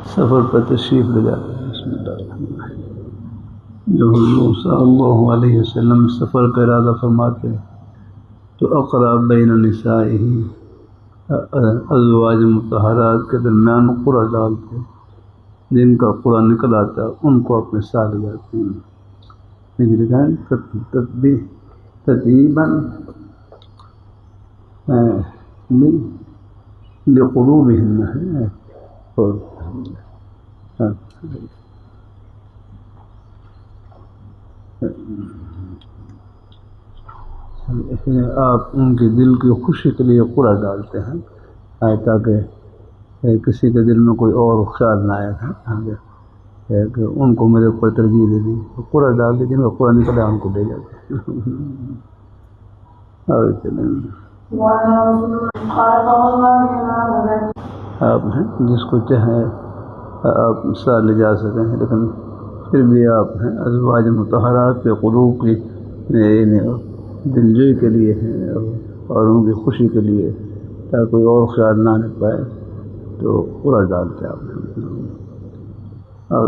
سفر پر تشریف لے جاتے ہیں. بسم اللہ الرحمن الرحیم. جب حضور صلی اللہ علیہ وسلم سفر کا ارادہ فرماتے تو اقرا بین نسائہ ازواج مطہرات کے درمیان قرعہ ڈالتے، جن کا قرعہ نکل آتا ان کو اپنے ساتھ لے جاتے ہیں. تطیباً لقلوبہن ہے. اور آپ ان کے دل کی خوشی کے لیے قرعہ ڈالتے ہیں تاکہ کسی کے دل میں کوئی اور خیال نہ آئے کہ ان کو میرے اوپر ترجیح دے دی. قرعہ ڈال دی، جن کا قرعہ نکلا ان کو لے جاتے ہیں. اور آپ ہیں جس کو چاہیں آپ ساتھ لے جا سکیں، لیکن پھر بھی آپ ہیں ازواج مطہرات کے قلوب کی دلجوئی کے لیے ہیں اور ان کی خوشی کے لیے، تاکہ کوئی اور خیال نہ آنے پائے تو قرعہ ڈالتے آپ. اور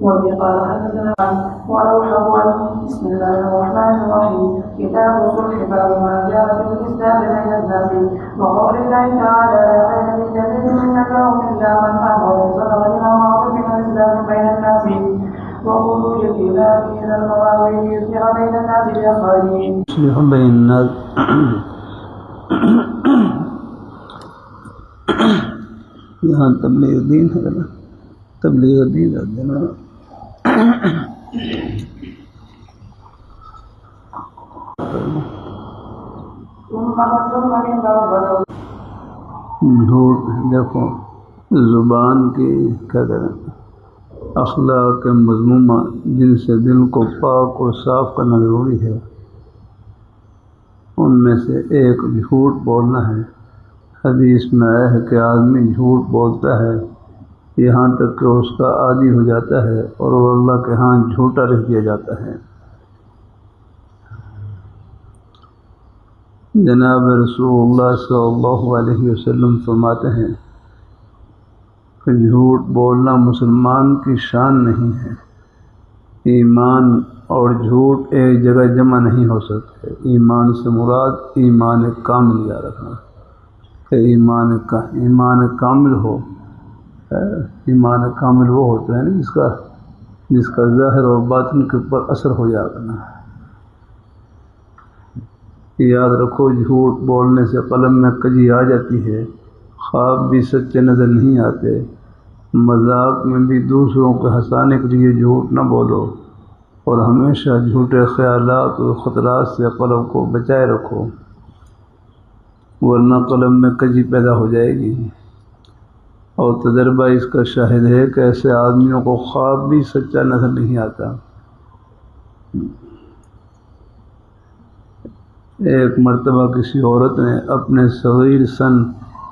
وبه قال حدثنا وروحه بسم الله الرحمن الرحيم. كتاب الصلح باب ما جاء في الإسلام بين الناس وقول الله تعالى لا خير في كثير من نجواهم إلا من أمر بصدقة أو معروف من الإسلام بين الناس وخروج الإمام إلى المواضع ليصلح بين الناس بأخباره. يصلح بين الناس یہاں تبلیغ دین ہے نا، تبلیغ دین ہے نا. جھوٹ دیکھو زبان کی کیا کریں اخلاق مذمومہ جن سے دل کو پاک اور صاف کرنا ضروری ہے، ان میں سے ایک جھوٹ بولنا ہے. حدیث میں آیا ہے کہ آدمی جھوٹ بولتا ہے یہاں تک کہ اس کا عادی ہو جاتا ہے اور وہ اللہ کے ہاں جھوٹا لکھ دیا جاتا ہے. جناب رسول اللہ صلی اللہ علیہ وسلم فرماتے ہیں کہ جھوٹ بولنا مسلمان کی شان نہیں ہے. ایمان اور جھوٹ ایک جگہ جمع نہیں ہو سکتے. ایمان سے مراد ایمان کامل یاد رکھنا کہ ایمان کامل ہو. ایمان کامل وہ ہوتا ہے نا جس کا ظاہر اور باطن کے اوپر اثر ہو جانا. یاد رکھو جھوٹ بولنے سے قلم میں کجی آ جاتی ہے، خواب بھی سچے نظر نہیں آتے. مذاق میں بھی دوسروں کو ہنسانے کے لیے جھوٹ نہ بولو، اور ہمیشہ جھوٹے خیالات اور خطرات سے قلم کو بچائے رکھو، ورنہ قلم میں کجی پیدا ہو جائے گی. اور تجربہ اس کا شاہد ہے کہ ایسے آدمیوں کو خواب بھی سچا نظر نہیں آتا. ایک مرتبہ کسی عورت نے اپنے صغیر سن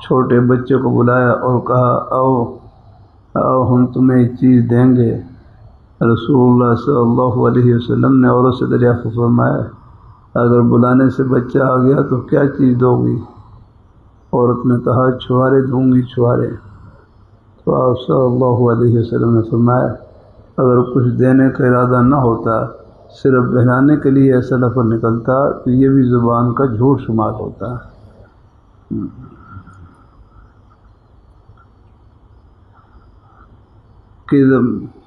چھوٹے بچے کو بلایا اور کہا آؤ ہم تمہیں ایک چیز دیں گے. رسول اللہ صلی اللہ علیہ وسلم نے عورت سے دریافت فرمایا اگر بلانے سے بچہ آ گیا تو کیا چیز دو گی؟ عورت نے کہا چھوارے دوں گی چھوارے. تو آپ صلی اللہ علیہ وسلم نے فرمایا اگر کچھ دینے کا ارادہ نہ ہوتا، صرف بہلانے کے لیے ایسا لفظ نکلتا تو یہ بھی زبان کا جھوٹ شمار ہوتا.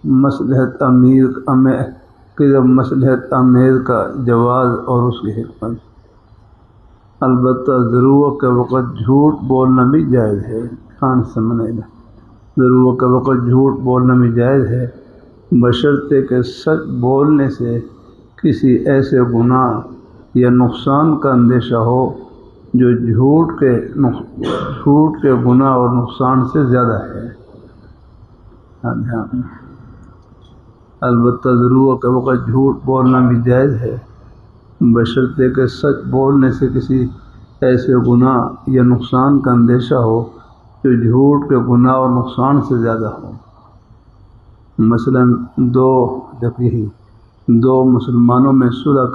مصلحت امیر کا جواز اور اس کی حکمت. البتہ ضرورت کے وقت جھوٹ بولنا بھی جائز ہے. کان سمجھنے ضرورت کے وقت جھوٹ بولنا بھی جائز ہے، بشرطے کہ سچ بولنے سے کسی ایسے گناہ یا نقصان کا اندیشہ ہو جو جھوٹ کے گناہ اور نقصان سے زیادہ ہے. البتہ ضرورت کے وقت جھوٹ بولنا بھی جائز ہے، بشرطے کہ سچ بولنے سے کسی ایسے گناہ یا نقصان کا اندیشہ ہو جو جھوٹ کے گناہ اور نقصان سے زیادہ ہو. مثلاً دو مسلمانوں میں صلح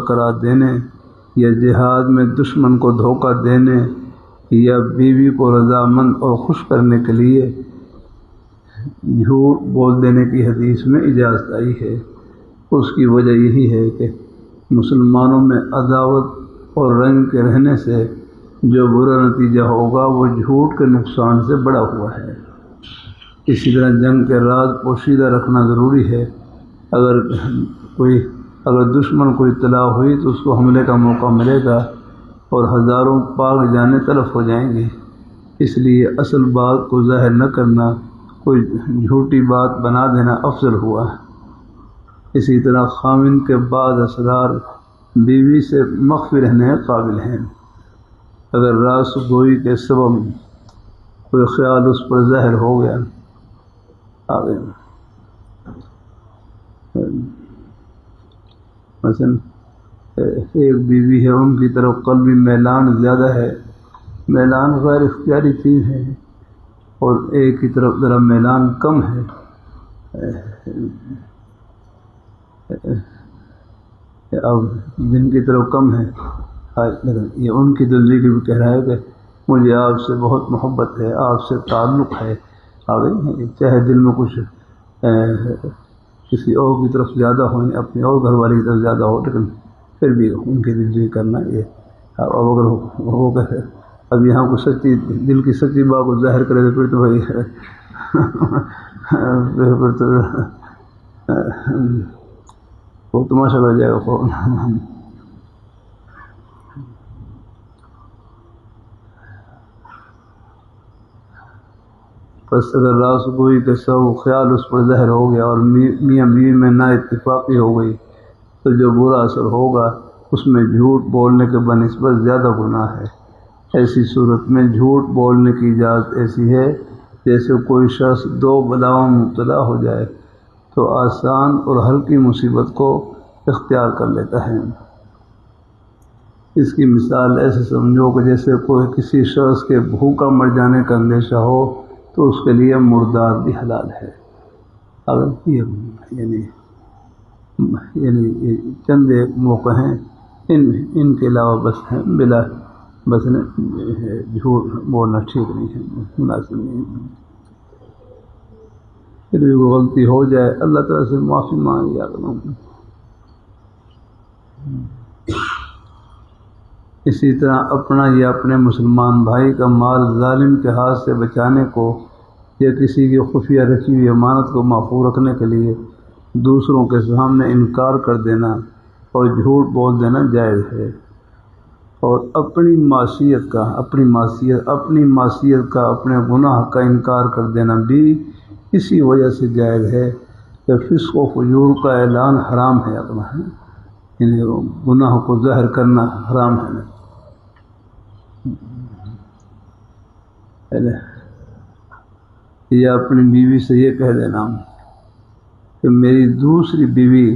کرا دینے یا جہاد میں دشمن کو دھوکہ دینے یا بیوی کو رضامند اور خوش کرنے کے لیے جھوٹ بول دینے کی حدیث میں اجازت آئی ہے۔ اس کی وجہ یہی ہے کہ مسلمانوں میں عداوت اور رنج کے رہنے سے جو برا نتیجہ ہوگا وہ جھوٹ کے نقصان سے بڑا ہوا ہے۔ اسی طرح جنگ کے راز پوشیدہ رکھنا ضروری ہے۔ اگر دشمن کو اطلاع ہوئی تو اس کو حملے کا موقع ملے گا اور ہزاروں پاک جانیں تلف ہو جائیں گی۔ اس لیے اصل بات کو ظاہر نہ کرنا، کوئی جھوٹی بات بنا دینا افضل ہوا۔ اسی طرح خاوند کے بعض اسرار بیوی سے مخفی رہنے قابل ہیں۔ اگر راز گوئی کے سبب کوئی خیال اس پر ظاہر ہو گیا، آگے مثلا ایک بیوی ہے، ان کی طرف قلبی میلان زیادہ ہے، میلان غیر اختیاری چیز ہے، اور ایک کی طرف ذرا میلان کم ہے، اب جن کی طرف کم ہے لیکن یہ ان کی دلجی کی بھی کہہ رہا ہے کہ مجھے آپ سے بہت محبت ہے، آپ سے تعلق ہے، آگے چاہے دل میں کچھ کسی اور کی طرف زیادہ ہو، اپنی اور گھر والی کی طرف زیادہ ہو، لیکن پھر بھی ان کی دلجوئی کرنا یہ اب اگر وہ کہے اب یہاں کو سچی دل کی سچی بات کو ظاہر کرے تو پھر تو بھائی پھر تو وہ تماشا ہو جائے گا۔ بس اگر راز گوئی کے سب خیال اس پر ظاہر ہو گیا اور میاں بیوی میں نا اتفاقی ہو گئی تو جو برا اثر ہوگا اس میں جھوٹ بولنے کے بنسبت زیادہ گناہ ہے۔ ایسی صورت میں جھوٹ بولنے کی اجازت ایسی ہے جیسے کوئی شخص دو بلاؤں میں مبتلا ہو جائے تو آسان اور ہلکی مصیبت کو اختیار کر لیتا ہے۔ اس کی مثال ایسے سمجھو کہ جیسے کوئی کسی شخص کے بھوکا مر جانے کا اندیشہ ہو تو اس کے لیے مردار بھی حلال ہے۔ اگر یعنی یہ چند ایک موقع ہیں، ان کے علاوہ بس ہیں بلا بس جھوٹ بولنا ٹھیک نہیں ہے، مناسب نہیں ہے۔ پھر بھی وہ غلطی ہو جائے اللہ تعالیٰ سے معافی مانگ لیا کروں۔ اسی طرح اپنا یا اپنے مسلمان بھائی کا مال ظالم کے ہاتھ سے بچانے کو یا کسی کی خفیہ رکھی ہوئی امانت کو محفوظ رکھنے کے لیے دوسروں کے سامنے انکار کر دینا اور جھوٹ بول دینا جائز ہے، اور اپنی معصیت کا اپنے گناہ کا انکار کر دینا بھی اسی وجہ سے جائز ہے کہ فسق و فجور کا اعلان حرام ہے، یعنی گناہ کو ظاہر کرنا حرام ہے۔ یا اپنی بیوی سے یہ کہہ دینا کہ میری دوسری بیوی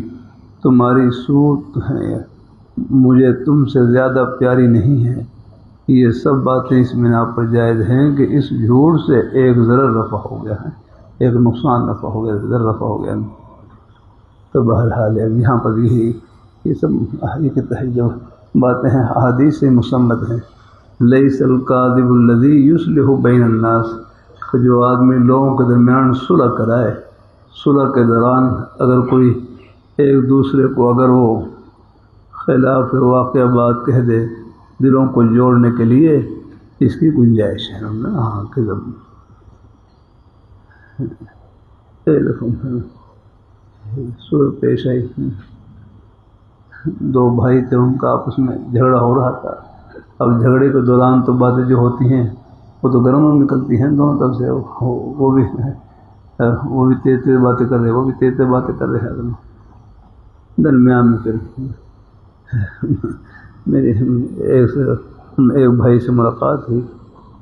تمہاری صورت ہے، مجھے تم سے زیادہ پیاری نہیں ہے، یہ سب باتیں اس بنا پر جائز ہیں کہ اس جھوٹ سے ایک ضرر رفع ہو گیا ہے، ایک نقصان رفع ہو گیا، ضرر رفع ہو گیا۔ تو بہرحال یہاں پر یہ سب جو باتیں ہیں احادیث سے مستمد ہیں۔ لیس الکاذب الذی یصلح بین الناس، جو آدمی لوگوں کے درمیان صلح کرائے، صلح کے دوران اگر کوئی ایک دوسرے کو اگر وہ خلاف واقعہ بات کہہ دے دلوں کو جوڑنے کے لیے، اس کی گنجائش ہے۔ ہاں کذب صورت پیش آئی، دو بھائی تھے، ان کا آپس میں جھگڑا ہو رہا تھا۔ اب جھگڑے کے دوران تو باتیں جو ہوتی ہیں وہ تو گرم نکلتی ہیں دونوں طرف سے، وہ بھی تیز تیز باتیں کر رہے، وہ بھی تیز تیز باتیں کر رہے ہیں۔ درمیان میں پھر میری ایک بھائی سے ملاقات ہوئی،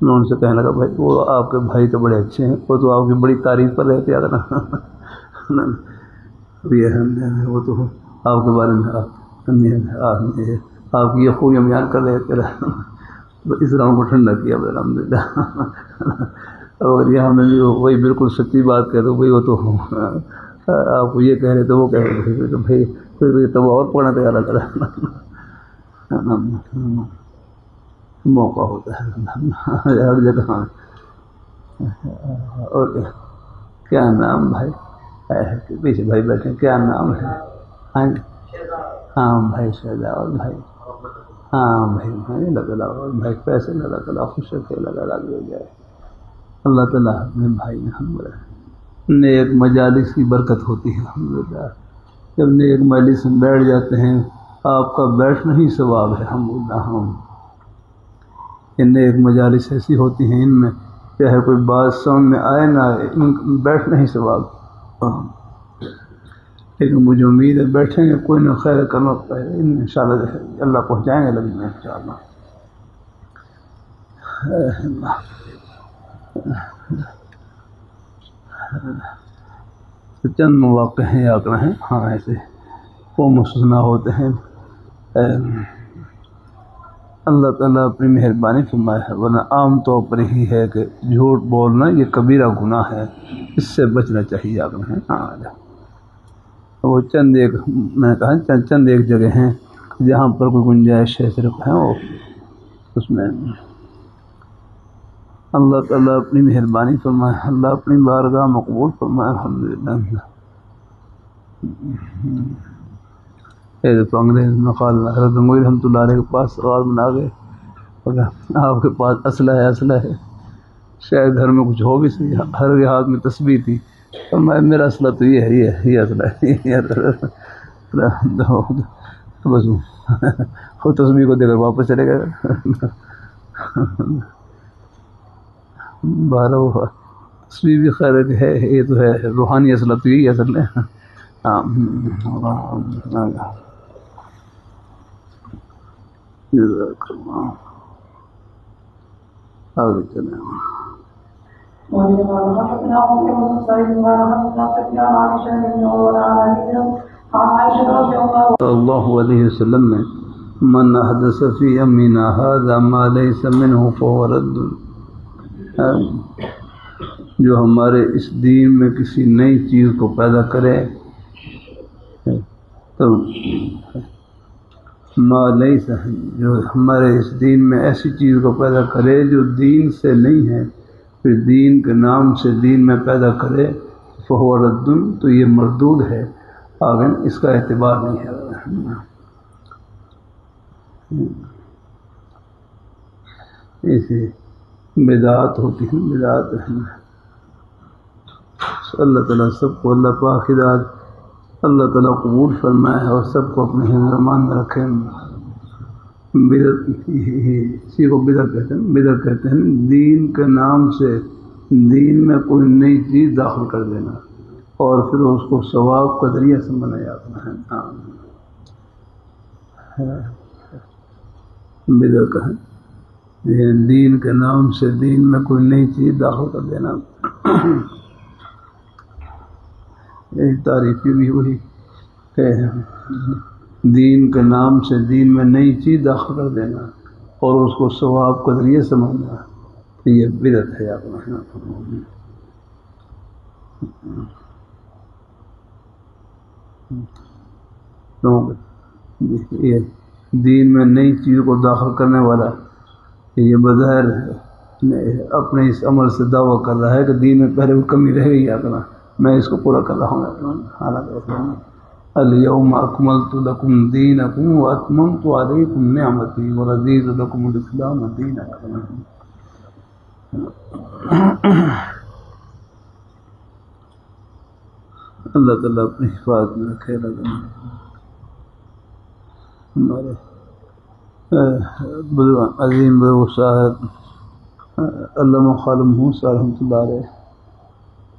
میں ان سے کہنے لگا بھائی وہ آپ کے بھائی تو بڑے اچھے ہیں، وہ تو آپ کی بڑی تعریف کر رہے تھے اگر وہ تو آپ کے بارے میں آپ کی یہ خوبیاں بیان کر رہے تھے، اس طرح کو ٹھنڈا کیا الحمدللہ۔ اور یہاں میں بھی وہی بالکل سچی بات کہہ دو بھائی، وہ تو آپ کو یہ کہہ رہے تھے وہ کہہ رہے تھے، تو بھائی پھر تو اور پڑھنا تیار کرا۔ موقع ہوتا ہے ہر جگہ. اور کیا نام بھائی پیچھے بھائی بیٹھے کیا نام ہے؟ ہاں بھائی شہزاد بھائی. ہاں بھائی اللہ تعالیٰ بھائی پیسے اللہ تعالیٰ خوش رکھے اللہ تعالیٰ ہو جائے. اللہ تعالیٰ اپنے بھائی نیک مجالس کی برکت ہوتی ہے الحمدللہ. جب نیک مجلس میں بیٹھ جاتے ہیں آپ کا بیٹھنا ہی ثواب ہے الحمدللہ. ہم نیک مجالس ایسی ہوتی ہیں ان میں چاہے کوئی بات سمجھ میں آئے نہ آئے ان بیٹھنا ہی ثواب. لیکن مجھے امید ہے بیٹھیں گے کوئی نہ خیر کرنا پڑے انشاءاللہ اللہ پہنچائیں گے لگنے انشاءاللہ. چند مواقع ہیں یاد رہیں. ہاں ایسے وہ مستثنا ہوتے ہیں. اللہ تعالیٰ اپنی مہربانی فرمائے ہے ورنہ عام طور پر ہی ہے کہ جھوٹ بولنا یہ کبیرہ گناہ ہے. اس سے بچنا چاہیے یاد رہیں. ہاں وہ چند ایک میں نے کہا چند ایک جگہ ہیں جہاں پر کوئی گنجائش ہے صرف ہے وہ اس میں اللہ تعالیٰ اپنی مہربانی فرمائے. اللہ اپنی بارگاہ مقبول فرمائے الحمدللہ. انگریز مقال حضرت گنگوئی رحمۃ اللہ علیہ کے پاس سوال بنا گئے آپ کے پاس اسلحہ ہے شاید گھر میں کچھ ہو بھی سی ہر کے ہاتھ میں تسبیح تھی تو میرا اسلحہ تو یہ اسلحہ بس وہ تسبیح کو دے کر واپس چلے گئے. بارہ تسبیح بھی خیر ہے یہ تو ہے روحانی اسلحہ تو یہی اصل ہے. آگے چلیں. اللہ علیہ وسلم نے من احدث فی امرنا ھذا ما لیس منہ فہو رد. جو ہمارے اس دین میں کسی نئی چیز کو پیدا کرے تو ما لیس جو ہمارے اس دین میں ایسی چیز کو پیدا کرے جو دین سے نہیں ہے پھر دین کے نام سے دین میں پیدا کرے فہو رد تو یہ مردود ہے. آگے اس کا اعتبار نہیں ہے. ایسی بدعات ہوتی ہیں بدعات. اللہ تعالیٰ سب کو اللہ پاک ہدایت اللہ تعالیٰ قبول فرمائے اور سب کو اپنے حفظ امان میں رکھیں. بدعت اسی کو بدعت کہتے ہیں دین کے نام سے دین میں کوئی نئی چیز داخل کر دینا اور پھر اس کو ثواب کا ذریعہ سمجھنا جاتا ہے. بدعت ہے دین کے نام سے دین میں کوئی نئی چیز داخل کر دینا. ایک تعریفی بھی ہوئی کہ دین کے نام سے دین میں نئی چیز داخل کر دینا اور اس کو ثواب کا ذریعہ سمجھنا یہ بدعت ہے. یہ دین میں نئی چیز کو داخل کرنے والا یہ بظاہر اپنے اس عمل سے دعویٰ کر رہا ہے کہ دین میں پہلے وہ کمی رہ گئی اپنا میں اس کو پورا کر رہا ہوں. حالانکہ الیوم اکملت لکم دینکم واتممت علیکم نعمتی ورضیت لکم الاسلام دینا. اللہ تعالیٰ اپنی حفاظت میں رکھے. ہمارے عظیم صاحب علامہ خالد موسیٰ رحمۃ اللہ علیہ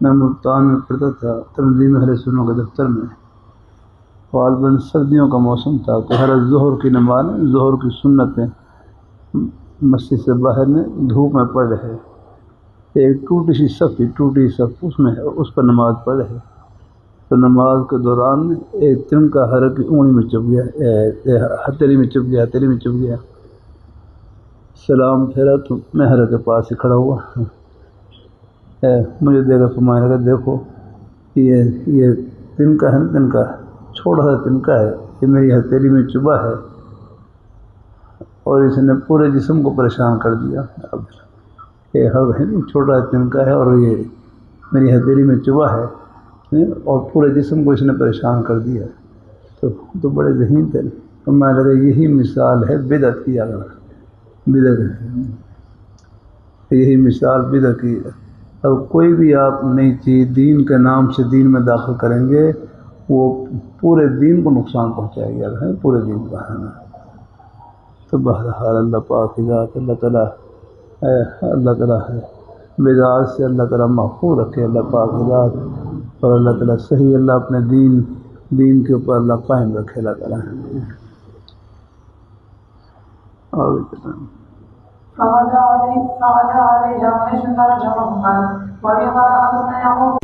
میں ملتان میں پڑھتا تھا تنظیم اہل سنت کے دفتر میں. غالباً سردیوں کا موسم تھا تو ہر ظہر کی نماز ظہر کی سنتیں مسجد سے باہر میں دھوپ میں پڑھ رہے. ایک ٹوٹی سی صف اس پر نماز پڑھ رہے تو نماز کے دوران ایک تنکا حرک کی انگلی میں چپ گیا ہتھیلی میں چپ گیا. سلام پھیرا تو میں حرک کے پاس ہی کھڑا ہوا. مجھے دیکھ کر فرمانے لگا دیکھو یہ تنکا ہے تنکا چھوٹا سا تنکا ہے یہ میری ہتھیلی میں چبھا ہے اور اس نے پورے جسم کو پریشان کر دیا. اب یہ چھوٹا تنکا ہے اور یہ میری ہتھیلی میں چبھا ہے اور پورے جسم کو اس نے پریشان کر دیا. تو بڑے ذہین تھے. تو میں لگا یہی مثال ہے بدعت کی. بدعت یہی مثال بدعت کی. اور کوئی بھی آپ نئی چیز دین کے نام سے دین میں داخل کریں گے وہ پورے دین کو نقصان پہنچائے گا. پورے دین کو ہے نا. تو بہرحال اللہ پاک کی ذات اللہ تعالیٰ ہے بدعات سے اللہ تعالیٰ محفوظ رکھے. اللہ پاک کی ذات اور اللہ تعالیٰ صحیح اللہ اپنے دین کے اوپر اللہ قائم رکھے. اللہ تعالیٰ اور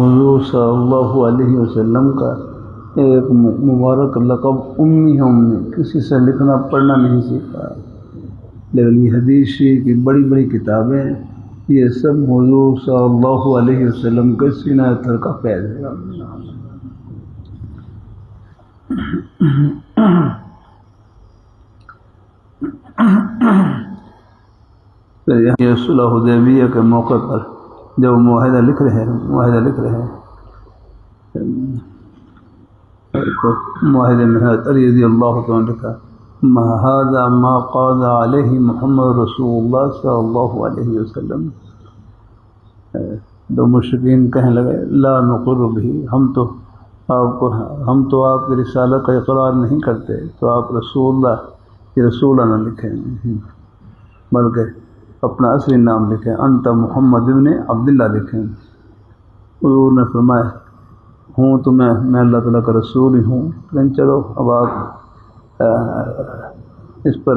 حضور صلی اللہ علیہ وسلم کا ایک مبارک لقب امی ہے. امی کسی سے لکھنا پڑھنا نہیں سیکھا، لیکن یہ حدیث شریف کی بڑی بڑی کتابیں یہ سب حضور صلی اللہ علیہ وسلم کے سینہ تر کا فیض ہے. یہ صلح حدیبیہ کے موقع پر جب معاہدہ لکھ رہے ہیں معاہدے میں حضرت علی رضی اللہ تعالیٰ نے لکھا هذا ما قال علیہ محمد رسول اللہ صلی اللہ علیہ وسلم. دو مشرکین کہنے لگے لا نقر بھی، ہم تو آپ کی رسالت کا اقرار نہیں کرتے، تو آپ رسول اللہ کی رسول نہ لکھیں بلکہ اپنا اصلی نام لکھیں، انت محمد ابن عبداللہ لکھیں. حضور نے فرمایا ہوں تو میں اللہ تعالیٰ کا رسول ہی ہوں، لیکن چلو اب آپ اس پر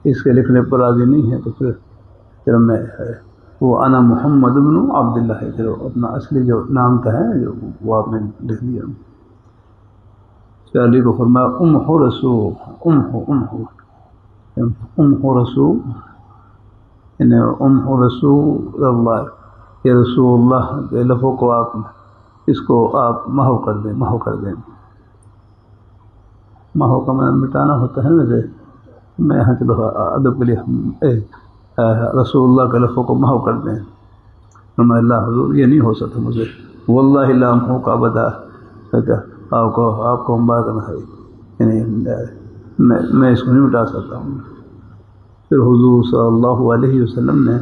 اس کے لکھنے پر راضی نہیں ہے تو پھر میں وہ انا محمد ابن عبداللہ ہے، چلو اپنا اصلی جو نام کا ہے جو وہ آپ نے لکھ دیا. علی کو فرمایا رسول اللہ، یہ رسول اللہ کے لفظوں کو آپ محو کر دیں. محو کا معنی مٹانا ہوتا ہے. ویسے میں یہاں چلو ادب کے لیے رسول اللہ کے لفظوں کو محو کر دیں. فرمایا اللہ حضور یہ نہیں ہو سکتا مجھے، واللہ لا امحو کا ابدا، آپ کو مبارک نہ ہے، یعنی میں اس کو نہیں مٹا سکتا ہوں. پھر حضور صلی اللہ علیہ وسلم نے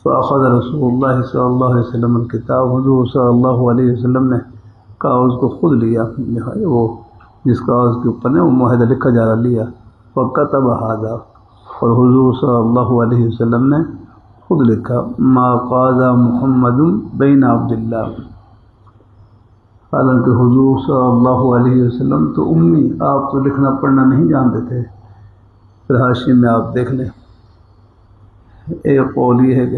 فأخذ رسول اللہ صلی اللہ علیہ وسلم الکتاب، حضور صلی اللہ علیہ وسلم نے کاغذ کو خود لیا، وہ جس کاغذ کے اوپر نے وہ معاہدہ لکھا جا رہا لیا. فكتب هذا، اور حضور صلی اللہ علیہ وسلم نے خود لکھا ما قال محمد بین عبداللہ. حالانکہ حضور صلی اللہ علیہ وسلم تو امی، آپ تو لکھنا پڑھنا نہیں جانتے تھے. پھر حاشیے میں آپ دیکھ لیں، ایک قول یہ ہے کہ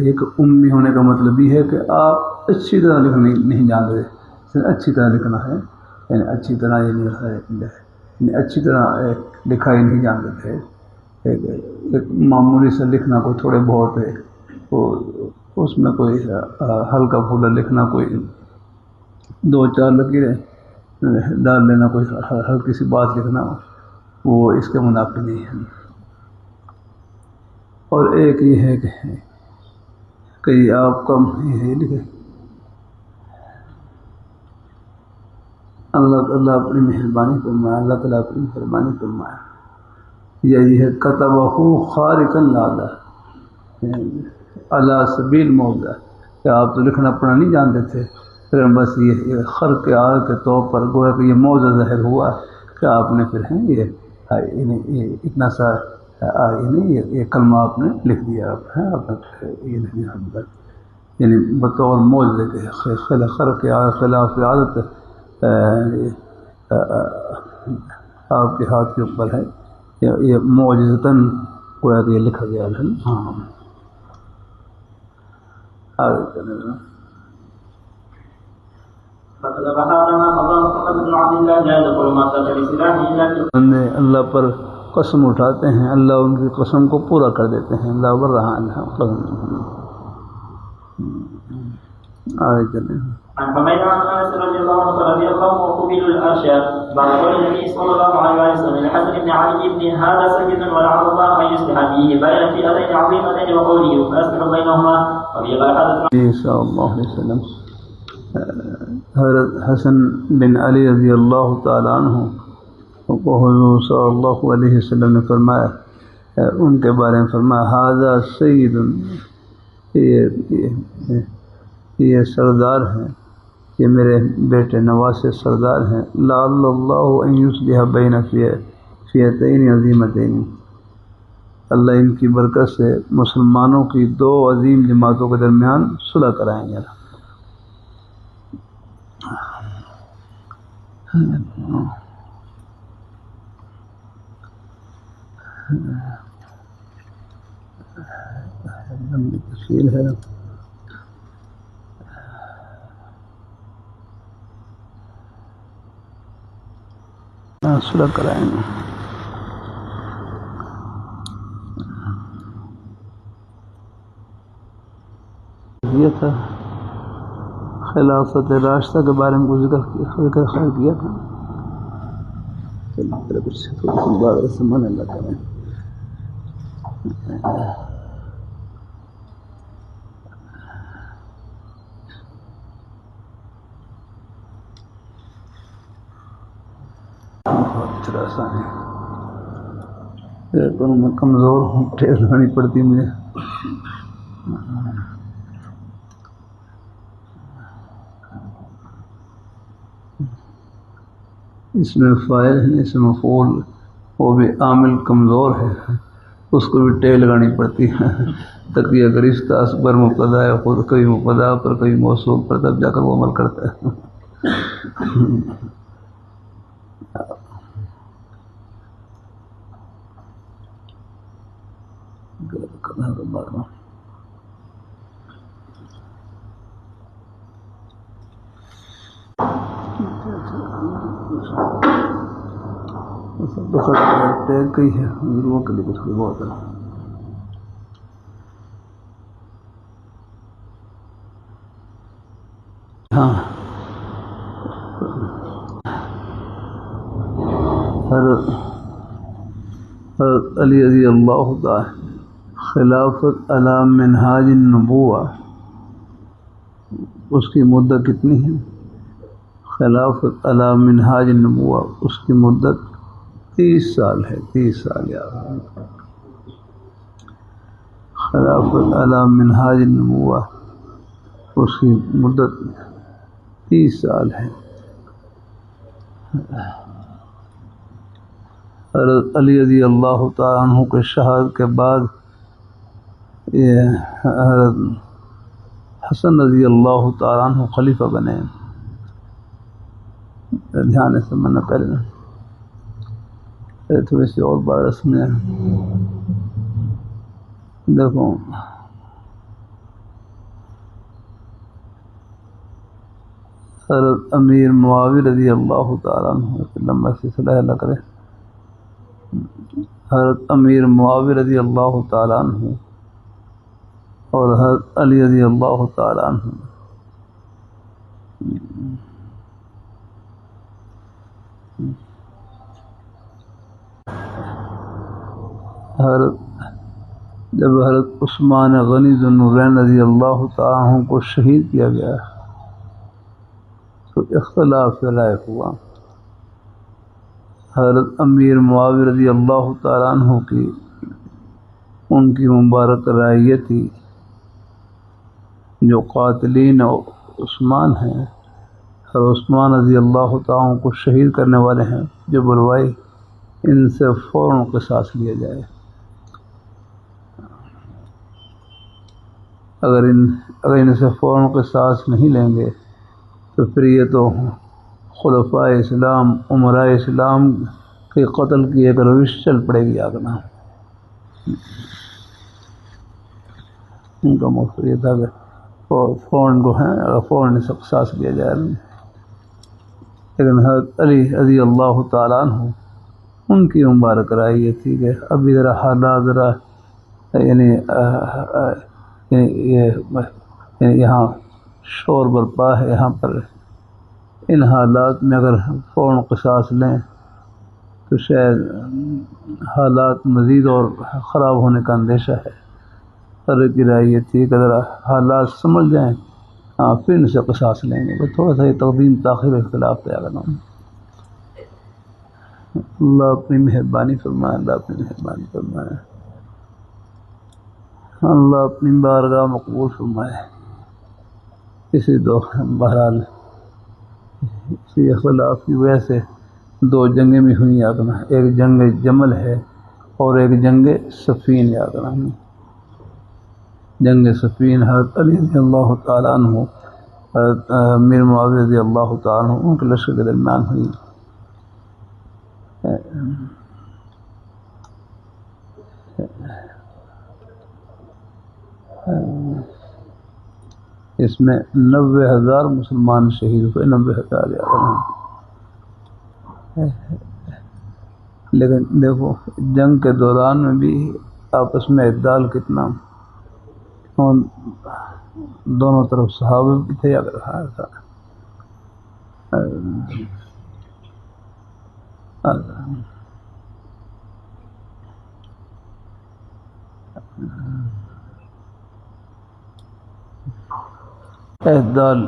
ایک امی ہونے کا مطلب یہ ہے کہ آپ اچھی طرح لکھنا نہیں جانتے. اچھی طرح لکھنا ہے یعنی اچھی طرح یعنی اچھی طرح لکھا ہی نہیں جانتے تھے. ایک معمولی سے لکھنا کوئی تھوڑے بہت ہے، اس میں کوئی ہلکا پھولا لکھنا، کوئی 2-4 لکیریں ڈال لینا، کوئی ہلکی سی بات لکھنا، وہ اس کے منافی نہیں ہے. اور ایک یہ ہے کہ آپ کا یہ لکھے اللہ تعالیٰ اپنی مہربانی فرمایا، اللہ تعالیٰ اپنی مہربانی فرمایا. یہ ہے کتبہ خارقا علی سبیل موضع، کہ آپ تو لکھنا پڑھنا نہیں جانتے تھے، پھر بس یہ خرق عادت کے طور پر گویا کہ یہ موضع ظاہر ہوا کہ آپ نے پھر یہ اتنا سا یہ کلمہ آپ نے لکھ دیا. آپ نے یہ لکھ دیا یعنی بطور موضع کے خرق خلاف عادت آپ کے ہاتھ کے اوپر ہے، یہ معجزتاً گویا کہ یہ لکھا گیا ہے. ہاں آگے چلیں گے. اللہ پر قسم اٹھاتے ہیں، اللہ ان کی قسم کو پورا کر دیتے ہیں. اللہ برہان ہے. آگے چلیں. عن حميد عن انس رضي الله عنه رضي الله وقبلوا الارشاد بعد قول النبي صلى الله عليه وسلم لحسن بن علي بن هذا سيد ولعل الله ان يصلح به بين فئتين عظيمتين وقوله فاصلح بينهما وفي قال حدثنا صلى الله عليه وسلم. حضرت حسن بن علی رضی اللہ تعالیٰ عنہ کو حضور صلی اللہ علیہ وسلم نے فرمایا، ان کے بارے میں فرمایا ھذا سید، یہ سردار ہیں، یہ میرے بیٹے نواسے سردار ہیں. لعل اللہ ان یصلح بین فئتین عظیمتین، اللہ ان کی برکت سے مسلمانوں کی دو عظیم جماعتوں کے درمیان صلح کرائیں گے. تفصیل ہے صلح کرائیں گے. یہ تھا خلافت راشدہ کے بارے میں کچھ ذکر خیر کیا تھا. چلو کچھ تھوڑی بات سمجھ اللہ کریں. میں کمزور ہوں، ٹھیک لانی پڑتی مجھے. اس میں فاعل ہے، اس میں مفعول، وہ بھی عامل کمزور ہے، اس کو بھی ٹیل لگانی پڑتی ہے. تقیہ گرفتہ اصغر مبتدا ہے، خود کبھی مبتدا پر کبھی موصول پر، تب جا کر وہ عمل کرتا ہے. ٹیگ کئی ہے ضرور کے لیے کچھ بھی بہت ہے. ہاں حضرت علی رضی اللہ تعالی خلافت علی منہاج النبوہ، اس کی مدت کتنی ہے؟ خلافت علی منہاج النبوہ اس کی مدت 30 سال ہے. 30 سال یاد. خلافت علی منہاج النبوہ اس کی مدت 30 سال ہے. حضرت علی رضی اللہ تعالیٰ عنہ کے شہادت کے بعد یہ حضرت حسن رضی اللہ تعالیٰ عنہ خلیفہ بنے. دھیان سے من پہلے تھوڑی سی اور بات سمجھیں. دیکھو حضرت امیر معاویہ رضی اللہ تعالیٰ عنہ، لمبا سلسلہ اللہ کرے. حضرت امیر معاویہ رضی اللہ تعالیٰ عنہ اور حضرت علی رضی اللہ تعالیٰ عنہ جب حضرت عثمان غنی ذو النورین رضی اللہ تعالیٰ عنہ کو شہید کیا گیا تو اختلاف رائے ہوا. حضرت امیر معاویہ رضی اللہ تعالیٰ عنہ کی ان کی مبارک رائے یہ تھی جو قاتلین عثمان ہیں اور عثمان رضی اللہ تعالیٰ عنہ کو شہید کرنے والے ہیں، جو بلوائی ان سے فوراً قصاص لیا جائے. اگر ان سے فوراً قصاص نہیں لیں گے تو پھر یہ تو خلفائے اسلام، امراء اسلام کے قتل کی ایک روش چل پڑے گی آگنا. ان کا مقصد یہ تھا کہ فون کو ہیں فون سے قصاص کیا جائے، لیکن حضرت علی رضی اللہ تعالیٰ عنہ ان کی مبارک رائے یہ تھی کہ ابھی ذرا حالات ذرا یعنی یہاں شور برپا ہے، یہاں پر ان حالات میں اگر فوراً قصاص لیں تو شاید حالات مزید اور خراب ہونے کا اندیشہ ہے۔ حضرت کی رائے یہ تھی کہ ذرا حالات سمجھ جائیں پھر ان سے قصاص لیں گے، بس تھوڑا سا یہ تقدیم تاخیر اختلاف پہ آگے نا۔ اللہ اپنی مہربانی فرمائے، اللہ اپنی مہربانی فرمائے، اللہ اپنی بارگاہ مقبول فرمائے۔ اسی دو بہرحال اسی اختلاف کی وجہ سے دو جنگیں بھی ہوئیں آگنا، ایک جنگ جمل ہے اور ایک جنگ صفین آگنا۔ جنگ صفین حضرت علی رضی اللہ تعالیٰ عنہ حضرت امیر معاویہ رضی اللہ تعالیٰ عنہ ان کے لشکر کے درمیان ہوئی۔ اس میں 90,000 مسلمان شہید ہوئے، 90,000 لیکن دیکھو جنگ کے دوران میں بھی آپس میں اعتدال کتنا، دونوں طرف صحابہ بھی تھے اگر تھا۔ اعتدال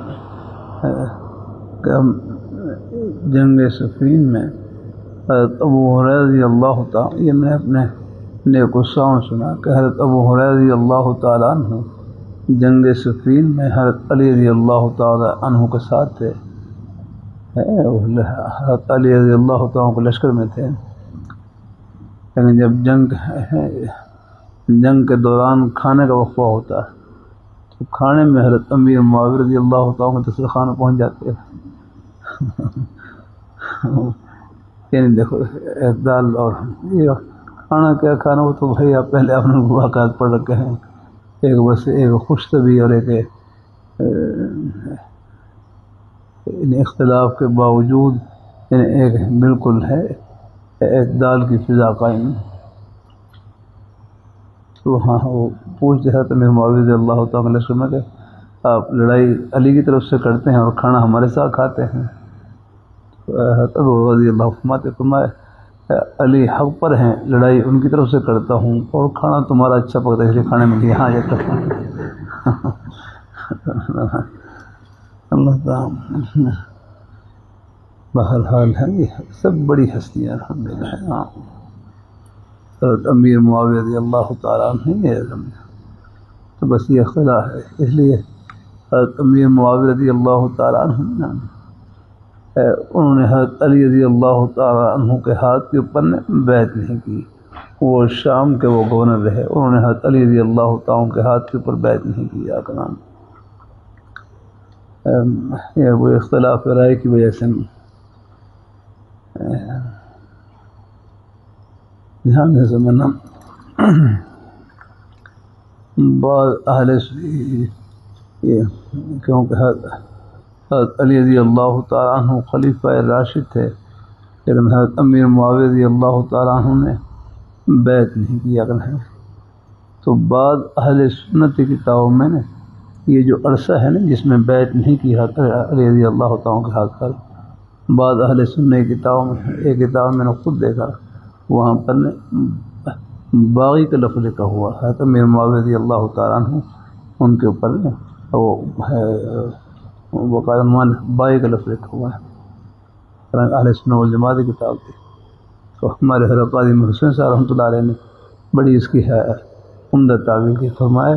جنگ صفین میں حضرت ابو ہریرہ رضی اللہ تعالیٰ، یہ میں اپنے نیک الساؤں سنا کہ حضرت ابو ہریرہ رضی اللہ تعالیٰ عنہ جنگ صفین میں حضرت علی رضی اللہ تعالیٰ عنہ کے ساتھ تھے، حضرت علی رضی اللہ تعالیٰ کے لشکر میں تھے، لیکن جب جنگ کے دوران کھانے کا وقفہ ہوتا ہے تو کھانے میں حضرت امیر معاویہ رضی اللہ تعالیٰ کے دسترخوان میں پہنچ جاتے ہیں۔ یعنی دیکھو اعتدال، اور یہ کھانا کیا کھانا وہ تو بھائی آپ پہلے آپ نے واقعات پڑھ رکھے ہیں، ایک بس ایک خوش طبی اور ایک ان اختلاف کے باوجود یعنی ایک بالکل ہے اعتدال کی فضا قائم۔ تو ہاں وہ پوچھتے ہیں تو امیر معاویہ رضی اللہ تعالیٰ کے لشکر میں کہ آپ لڑائی علی کی طرف سے کرتے ہیں اور کھانا ہمارے ساتھ کھاتے ہیں؟ ابو رضی اللہ فرمائے علی حق پر ہیں، لڑائی ان کی طرف سے کرتا ہوں اور کھانا تمہارا اچھا پکتا ہے اس لیے کھانے میں یہاں جاتا ہوں۔ اللہ تعالیٰ بہرحال ہے یہ سب بڑی ہستیاں الحمدللہ ہیں۔ ہاں حضرت امیر معاویہ رضی اللہ تعالیٰ عنہ ہے تو بس یہ خلا ہے، اس لیے حضرت امیر معاویہ رضی اللہ تعالیٰ عنہ انہوں نے حضرت علی رضی اللہ تعالیٰ عنہ کے ہاتھ کے اوپر نے بیعت نہیں کی، وہ شام کے وہ گورنر رہے، انہوں نے حضرت علی رضی اللہ تعالیٰ کے ہاتھ کے اوپر بیعت نہیں کیا کرام، یہ وہ اختلاف رائے کی وجہ سے دھیان سے سمجھنا۔ بعض اہل یہ کیونکہ حضرت علی رضی اللہ تعالیٰ عنہ خلیفہ راشد تھے، لیکن حضرت امیر معاویہ رضی اللہ تعالیٰ عنہ نے بیعت نہیں کیا کرنا، تو بعض اہل سنت کی کتابوں میں نے یہ جو عرصہ ہے نا جس میں بیعت نہیں کی حضرت علی رضی اللہ تعالیٰ کے ہاتھ پر، بعض اہل سنت کی کتابوں میں ایک کتاب میں نے خود دیکھا وہاں پر نے باغی کا لفظ لکھا ہوا ہے، حضرت امیر معاویہ رضی اللہ تعالیٰ عنہ ان کے اوپر وہ وقار باغی کا لفظ لکھا ہوا ہے، اہل سنت والجماعت کی کتاب تھی۔ تو ہمارے حضرت قاضی محسن صاحب رحمۃ اللہ علیہ نے بڑی اس کی ہے عمدہ تعبیر کی، فرمائے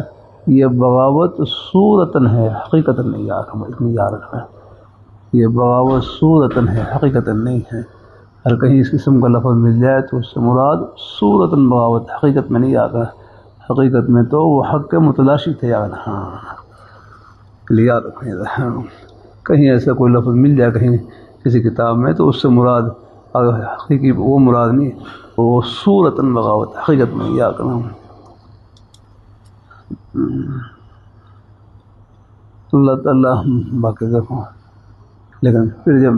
یہ بغاوت صورتاً ہے حقیقتاً نہیں، یاد رکھنا یہ بغاوت صورتاً ہے حقیقتاً نہیں ہے، اگر کہیں اس قسم کا لفظ مل جائے تو اس سے مراد صورتاً بغاوت، حقیقت میں نہیں یاد رکھنا، حقیقت میں تو وہ حق کے متلاشی تھے یاد، ہاں یاد رکھنا، کہیں ایسا کوئی لفظ مل جائے کہیں کسی کتاب میں تو اس سے مراد حقیقی وہ مراد نہیں، وہ صورتاً بغاوت، حقیقت میں یاد کرنا۔ اللہ تعالیٰ باقی رکھوں. لیکن پھر جب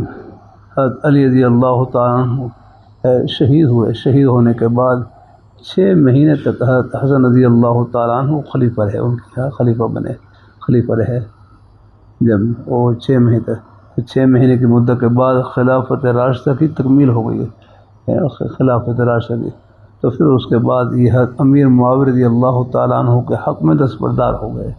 حضرت علی رضی اللہ تعالیٰ عنہ شہید ہوئے، شہید ہونے کے بعد 6 مہینے تک حضرت حسن رضی اللہ تعالیٰ عنہ خلیفہ رہے، ان کے یہاں خلیفہ بنے، خلیفہ رہے. جب وہ 6 مہینے تک، 6 مہینے کی مدت کے بعد خلافت راشدہ کی تکمیل ہو گئی ہے، خلافت راشدہ کی. تو پھر اس کے بعد یہ حضرت امیر معاویہ رضی اللہ تعالیٰ عنہ کے حق میں دستبردار ہو گئے.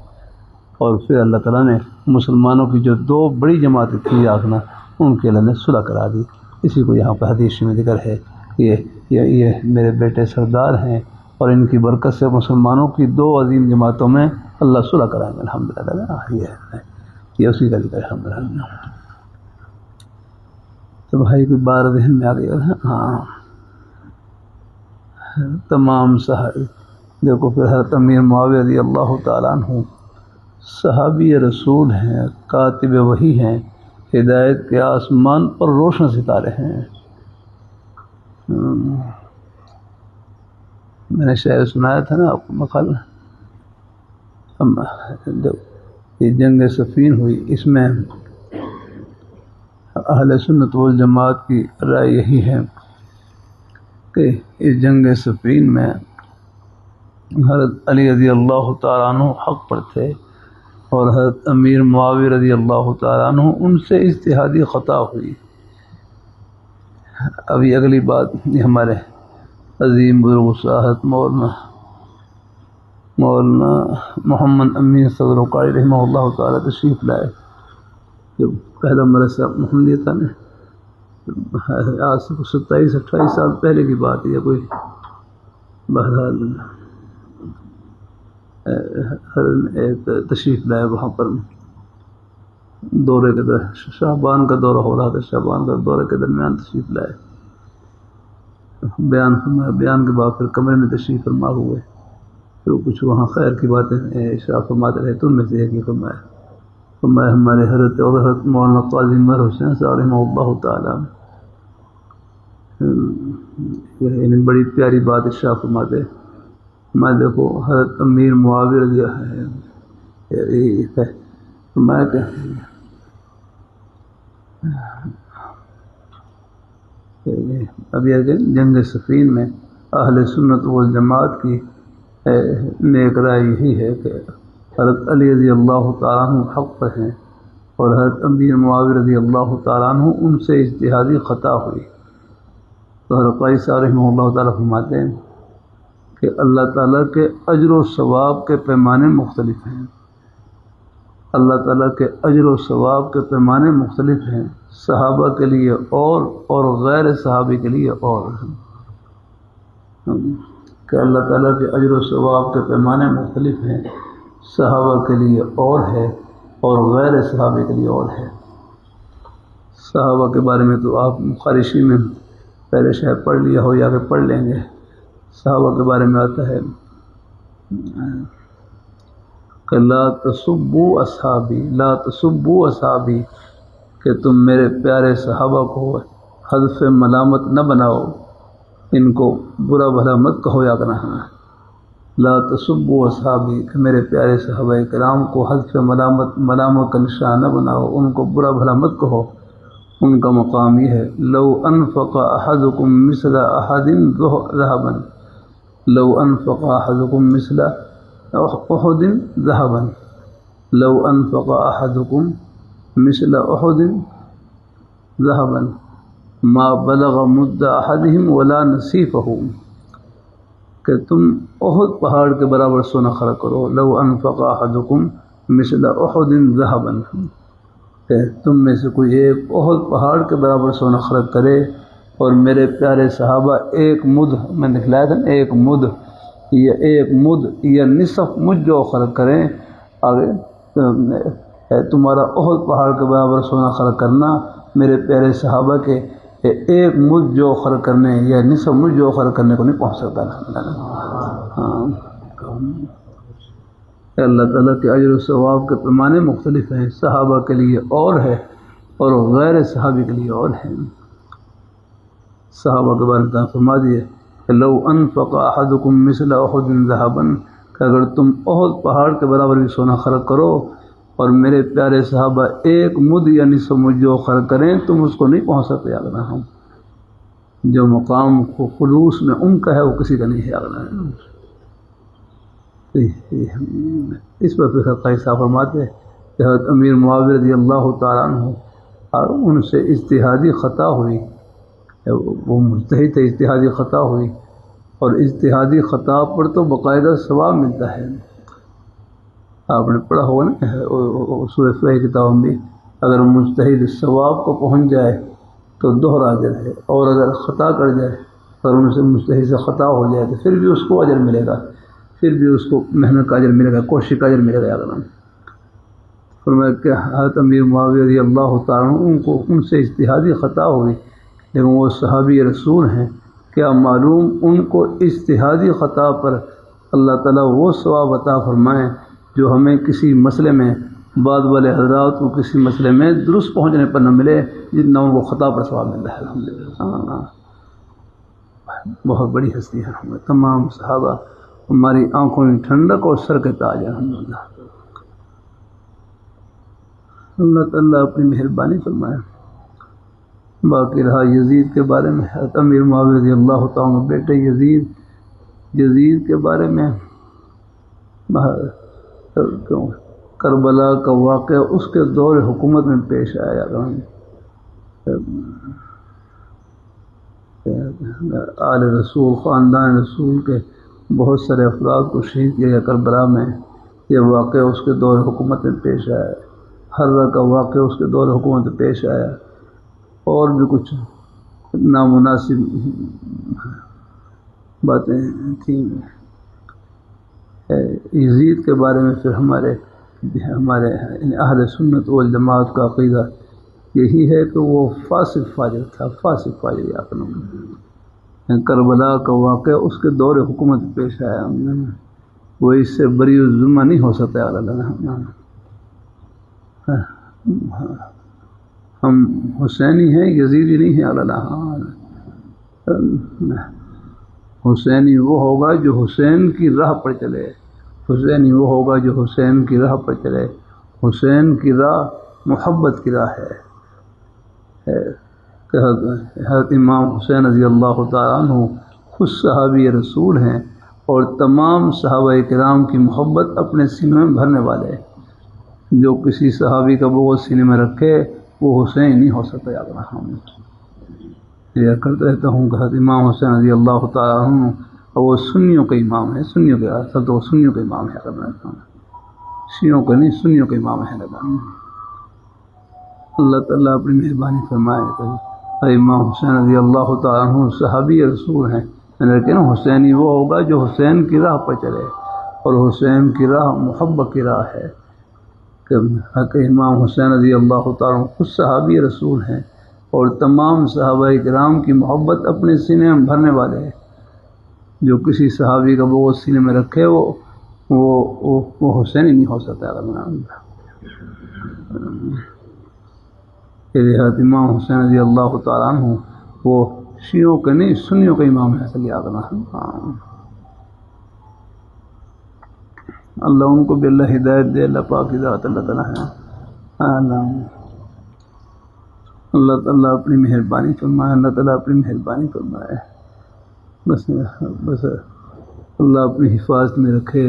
اور پھر اللہ تعالیٰ نے مسلمانوں کی جو 2 بڑی جماعتیں تھیں آخنا، ان کے اللہ نے صلح کرا دی. اسی کو یہاں پر حدیث میں ذکر ہے، یہ میرے بیٹے سردار ہیں اور ان کی برکت سے مسلمانوں کی 2 عظیم جماعتوں میں اللہ صلح کرائیں گے الحمدللہ. یہ اسی کا ذکر ہے الحمدللہ. تو بھائی کوئی بات ذہن میں آ گئی ہے؟ ہاں، تمام صحابی دیکھو. پھر حضرت امیر معاویہ رضی اللہ تعالیٰ عنہ صحابی رسول ہیں، کاتب وحی ہیں، ہدایت کے آسمان پر روشن ستارے ہیں. میں نے شعر سنایا تھا نا آپ کو مقال. یہ جنگ صفین ہوئی، اس میں اہل سنت والجماعت کی رائے یہی ہے کہ اس جنگ صفین میں حضرت علی رضی اللہ تعالیٰ عنہ حق پر تھے اور حضرت امیر معاویہ رضی اللہ تعالیٰ عنہ ان سے اجتہادی خطا ہوئی. ابھی اگلی بات یہ ہمارے عظیم بزرگ صاحب مولانا محمد امین صدر وقاری رحمہ اللہ تعالیٰ تشریف لائے. جب پہلا مدرسہ محمدیہ تھا نا، آج سے 27-28 سال پہلے کی بات ہے. کوئی بہرحال تشریف لائے وہاں پر. دورے کے در شعبان کا دورہ ہو رہا تھا، شعبان کا دورے کے درمیان تشریف لائے، بیان فرمایا. بیان کے بعد پھر کمرے میں تشریف فرما ہوئے. پھر کچھ وہاں خیر کی باتیں اشراف فرماتے رہے. تو ان میں سے ایک ہی فرمایا ہمارے حضرت اور حضرت مولانا قاضی عمر حسین صاحب رحمہ اللہ تعالیٰ یعنی بڑی پیاری بات ارشاد فرماتے. میں دیکھو حضرت امیر معاویہ رضی میں کہ ابھی جنگ صفین میں اہل سنت والجماعت کی نیک رائے یہی ہے کہ حضرت علی رضی اللہ تعالیٰ عنہ حق پر ہیں اور حضرت امیر معاویہ رضی اللہ تعالیٰ عنہ ان سے اجتہادی خطا ہوئی. تو حضرت قاضی صاحب رحمہ اللہ تعالیٰ فرماتے ہیں کہ اللہ تعالیٰ کے اجر و ثواب کے پیمانے مختلف ہیں. اللہ تعالیٰ کے اجر و ثواب کے پیمانے مختلف ہیں، صحابہ کے لیے اور غیر صحابی کے لیے اور. کہ اللہ تعالیٰ کے اجر و ثواب کے پیمانے مختلف ہیں، صحابہ کے لیے اور ہے اور غیر صحابی کے لیے اور ہے. صحابہ کے بارے میں تو آپ خارشی میں پہلے شاید پڑھ لیا ہو یا کہ پڑھ لیں گے. صحابہ کے بارے میں آتا ہے کہ لا تسبوا اصحابی، لا تسبوا اصحابی، کہ تم میرے پیارے صحابہ کو حذف ملامت نہ بناؤ، ان کو برا بھلا مت کہو یا کہنا. لا تسبوا اصحابی، کہ میرے پیارے صحابہ کرام کو حذف ملامت کا نشان نہ بناؤ، ان کو برا بھلا مت کہو. ان کا مقام یہ ہے لو انفق احدکم مثل احد ذهبا، لو انفق احدکم مثل احد ذهبا، لو انفق احدکم مثل احد ذهبا ما بلغ مد احدهم ولا نصیفہ، کہ تم احد پہاڑ کے برابر سونا خرچ کرو. لو انفق احدکم مثل احد ذهبا، کہ تم میں سے کوئی ایک احد پہاڑ کے برابر سونا خرچ کرے اور میرے پیارے صحابہ ایک مد، میں دکھلایا تھا نا، ایک مد یا نصف مد جو خرچ کریں. آگے تمہارا احد پہاڑ کے برابر سونا خرچ کرنا میرے پیارے صحابہ کے ایک مد جو خرچ کرنے یا نصف مد جو خرچ کرنے کو نہیں پہنچ سکتا. ہاں، اللہ تعالیٰ کے اجر و ثواب کے پیمانے مختلف ہیں، صحابہ کے لیے اور ہے اور غیر صحابی کے لیے اور ہیں. صحابہ کے بارے میں فرما دیے کہ لو انفق احدکم مثل احد ذهبا، کہ اگر تم احد پہاڑ کے برابر بھی سونا خرچ کرو اور میرے پیارے صحابہ ایک مد یا نصف مد جو خرچ کریں تم اس کو نہیں پہنچ سکتے اگلا ہم جو مقام خلوص میں ان کا ہے وہ کسی کا نہیں ہے اگلا اس پر پھر قیصہ فرماتے کہ حضرت امیر معاویہ رضی اللہ تعالیٰ عنہ اور ان سے اجتہادی خطا ہوئی، وہ مجتہد تھے، اجتہادی خطا ہوئی، اور اجتہادی خطا پر تو باقاعدہ ثواب ملتا ہے۔ آپ نے پڑھا ہوگا نا سورہ فلح کتاب میں، اگر مجتہد ثواب کو پہنچ جائے تو دوہرا اجر ہے، اور اگر خطا کر جائے اور ان سے مجتہد سے خطا ہو جائے تو پھر بھی اس کو اجر ملے گا، پھر بھی اس کو محنت کا اجر ملے گا، کوشش کا اجر ملے گا۔ اگر فرمایا کہ حضرت امیر معاویہ رضی اللہ تعالیٰ عنہ ان سے اجتہادی خطا ہوئی، لیکن وہ صحابی رسول ہیں، کیا معلوم ان کو اجتہادی خطا پر اللہ تعالیٰ وہ ثواب عطا فرمائیں جو ہمیں کسی مسئلے میں بعد والے حضرات کو کسی مسئلے میں درست پہنچنے پر نہ ملے جتنا ان کو خطا پر ثواب مل رہا ہے۔ الحمدللہ بہت بڑی ہستی ہے، ہمیں تمام صحابہ ہماری آنکھوں میں ٹھنڈک اور سر کے تاج ہے۔ الحمدللہ اللہ تعالیٰ اپنی مہربانی فرمائے۔ باقی رہا یزید کے بارے میں، حضرت امیر معاویہ رضی اللہ تعالیٰ بیٹے یزید کے بارے میں کربلا کا واقعہ اس کے دور حکومت میں پیش آیا۔ آل رسول، خاندان رسول کے بہت سارے افراد کو شہید کیا گیا کربلا میں، یہ واقعہ اس کے دور حکومت میں پیش آیا۔ حرہ کا واقعہ اس کے دور حکومت میں پیش آیا، اور بھی کچھ نامناسب باتیں تھیں۔ یزید کے بارے میں پھر ہمارے اہل سنت والجماعت کا عقیدہ یہی ہے کہ وہ فاسق فاجر تھا، فاسق فاجر یاقن کربلا کا واقعہ اس کے دور حکومت پیش آیا، وہ اس سے بری الذمہ نہیں ہو سکتا۔ ہم حسینی ہیں، یزیدی نہیں ہیں۔ حسینی وہ ہوگا جو حسین کی راہ پر چلے، حسینی وہ ہوگا جو حسین کی راہ پر چلے۔ حسین کی راہ محبت کی راہ ہے کہ حضرت امام حسین رضی اللہ تعالیٰ عنہ خود صحابی رسول ہیں، اور تمام صحابہ کرام کی محبت اپنے سینے میں بھرنے والے ہیں۔ جو کسی صحابی کا بغض سینے میں رکھے وہ حسین نہیں ہو سکتا۔ یاد رکھنا، یہ کرتا رہتا ہوں کہ حضرت امام حسین رضی اللہ تعالیٰ عنہ اور وہ سنیوں کا امام ہے، سنیوں کے اصل تو وہ سنیوں کا امام ہے، شیعوں کا نہیں، سنیوں کا امام ہے۔ اللہ تعالیٰ اپنی مہربانی فرمائے کہ امام حسین رضی اللہ تعالیٰ عنہ صحابی رسول ہیں، لیکن حسینی وہ ہوگا جو حسین کی راہ پر چلے، اور حسین کی راہ محبت کی راہ ہے کہ امام حسین رضی اللہ تعالیٰ خود صحابی رسول ہیں، اور تمام صحابہ کرام کی محبت اپنے سینے میں بھرنے والے ہیں۔ جو کسی صحابی کا بغض سینے میں رکھے وہ حسینی نہیں ہو سکتا۔ حضرت امام حسین رضی اللہ تعالیٰ عنہ وہ شیعوں کے نہیں، سنیوں کا امام ہے۔ اللہ ان کو بھی اللہ ہدایت دے، اللہ پاک کی ذات اللہ تعالیٰ ہے۔ اللہ تعالیٰ اپنی مہربانی فرمائے، اللہ تعالیٰ اپنی مہربانی فرمائے، بس اللہ اپنی حفاظت میں رکھے۔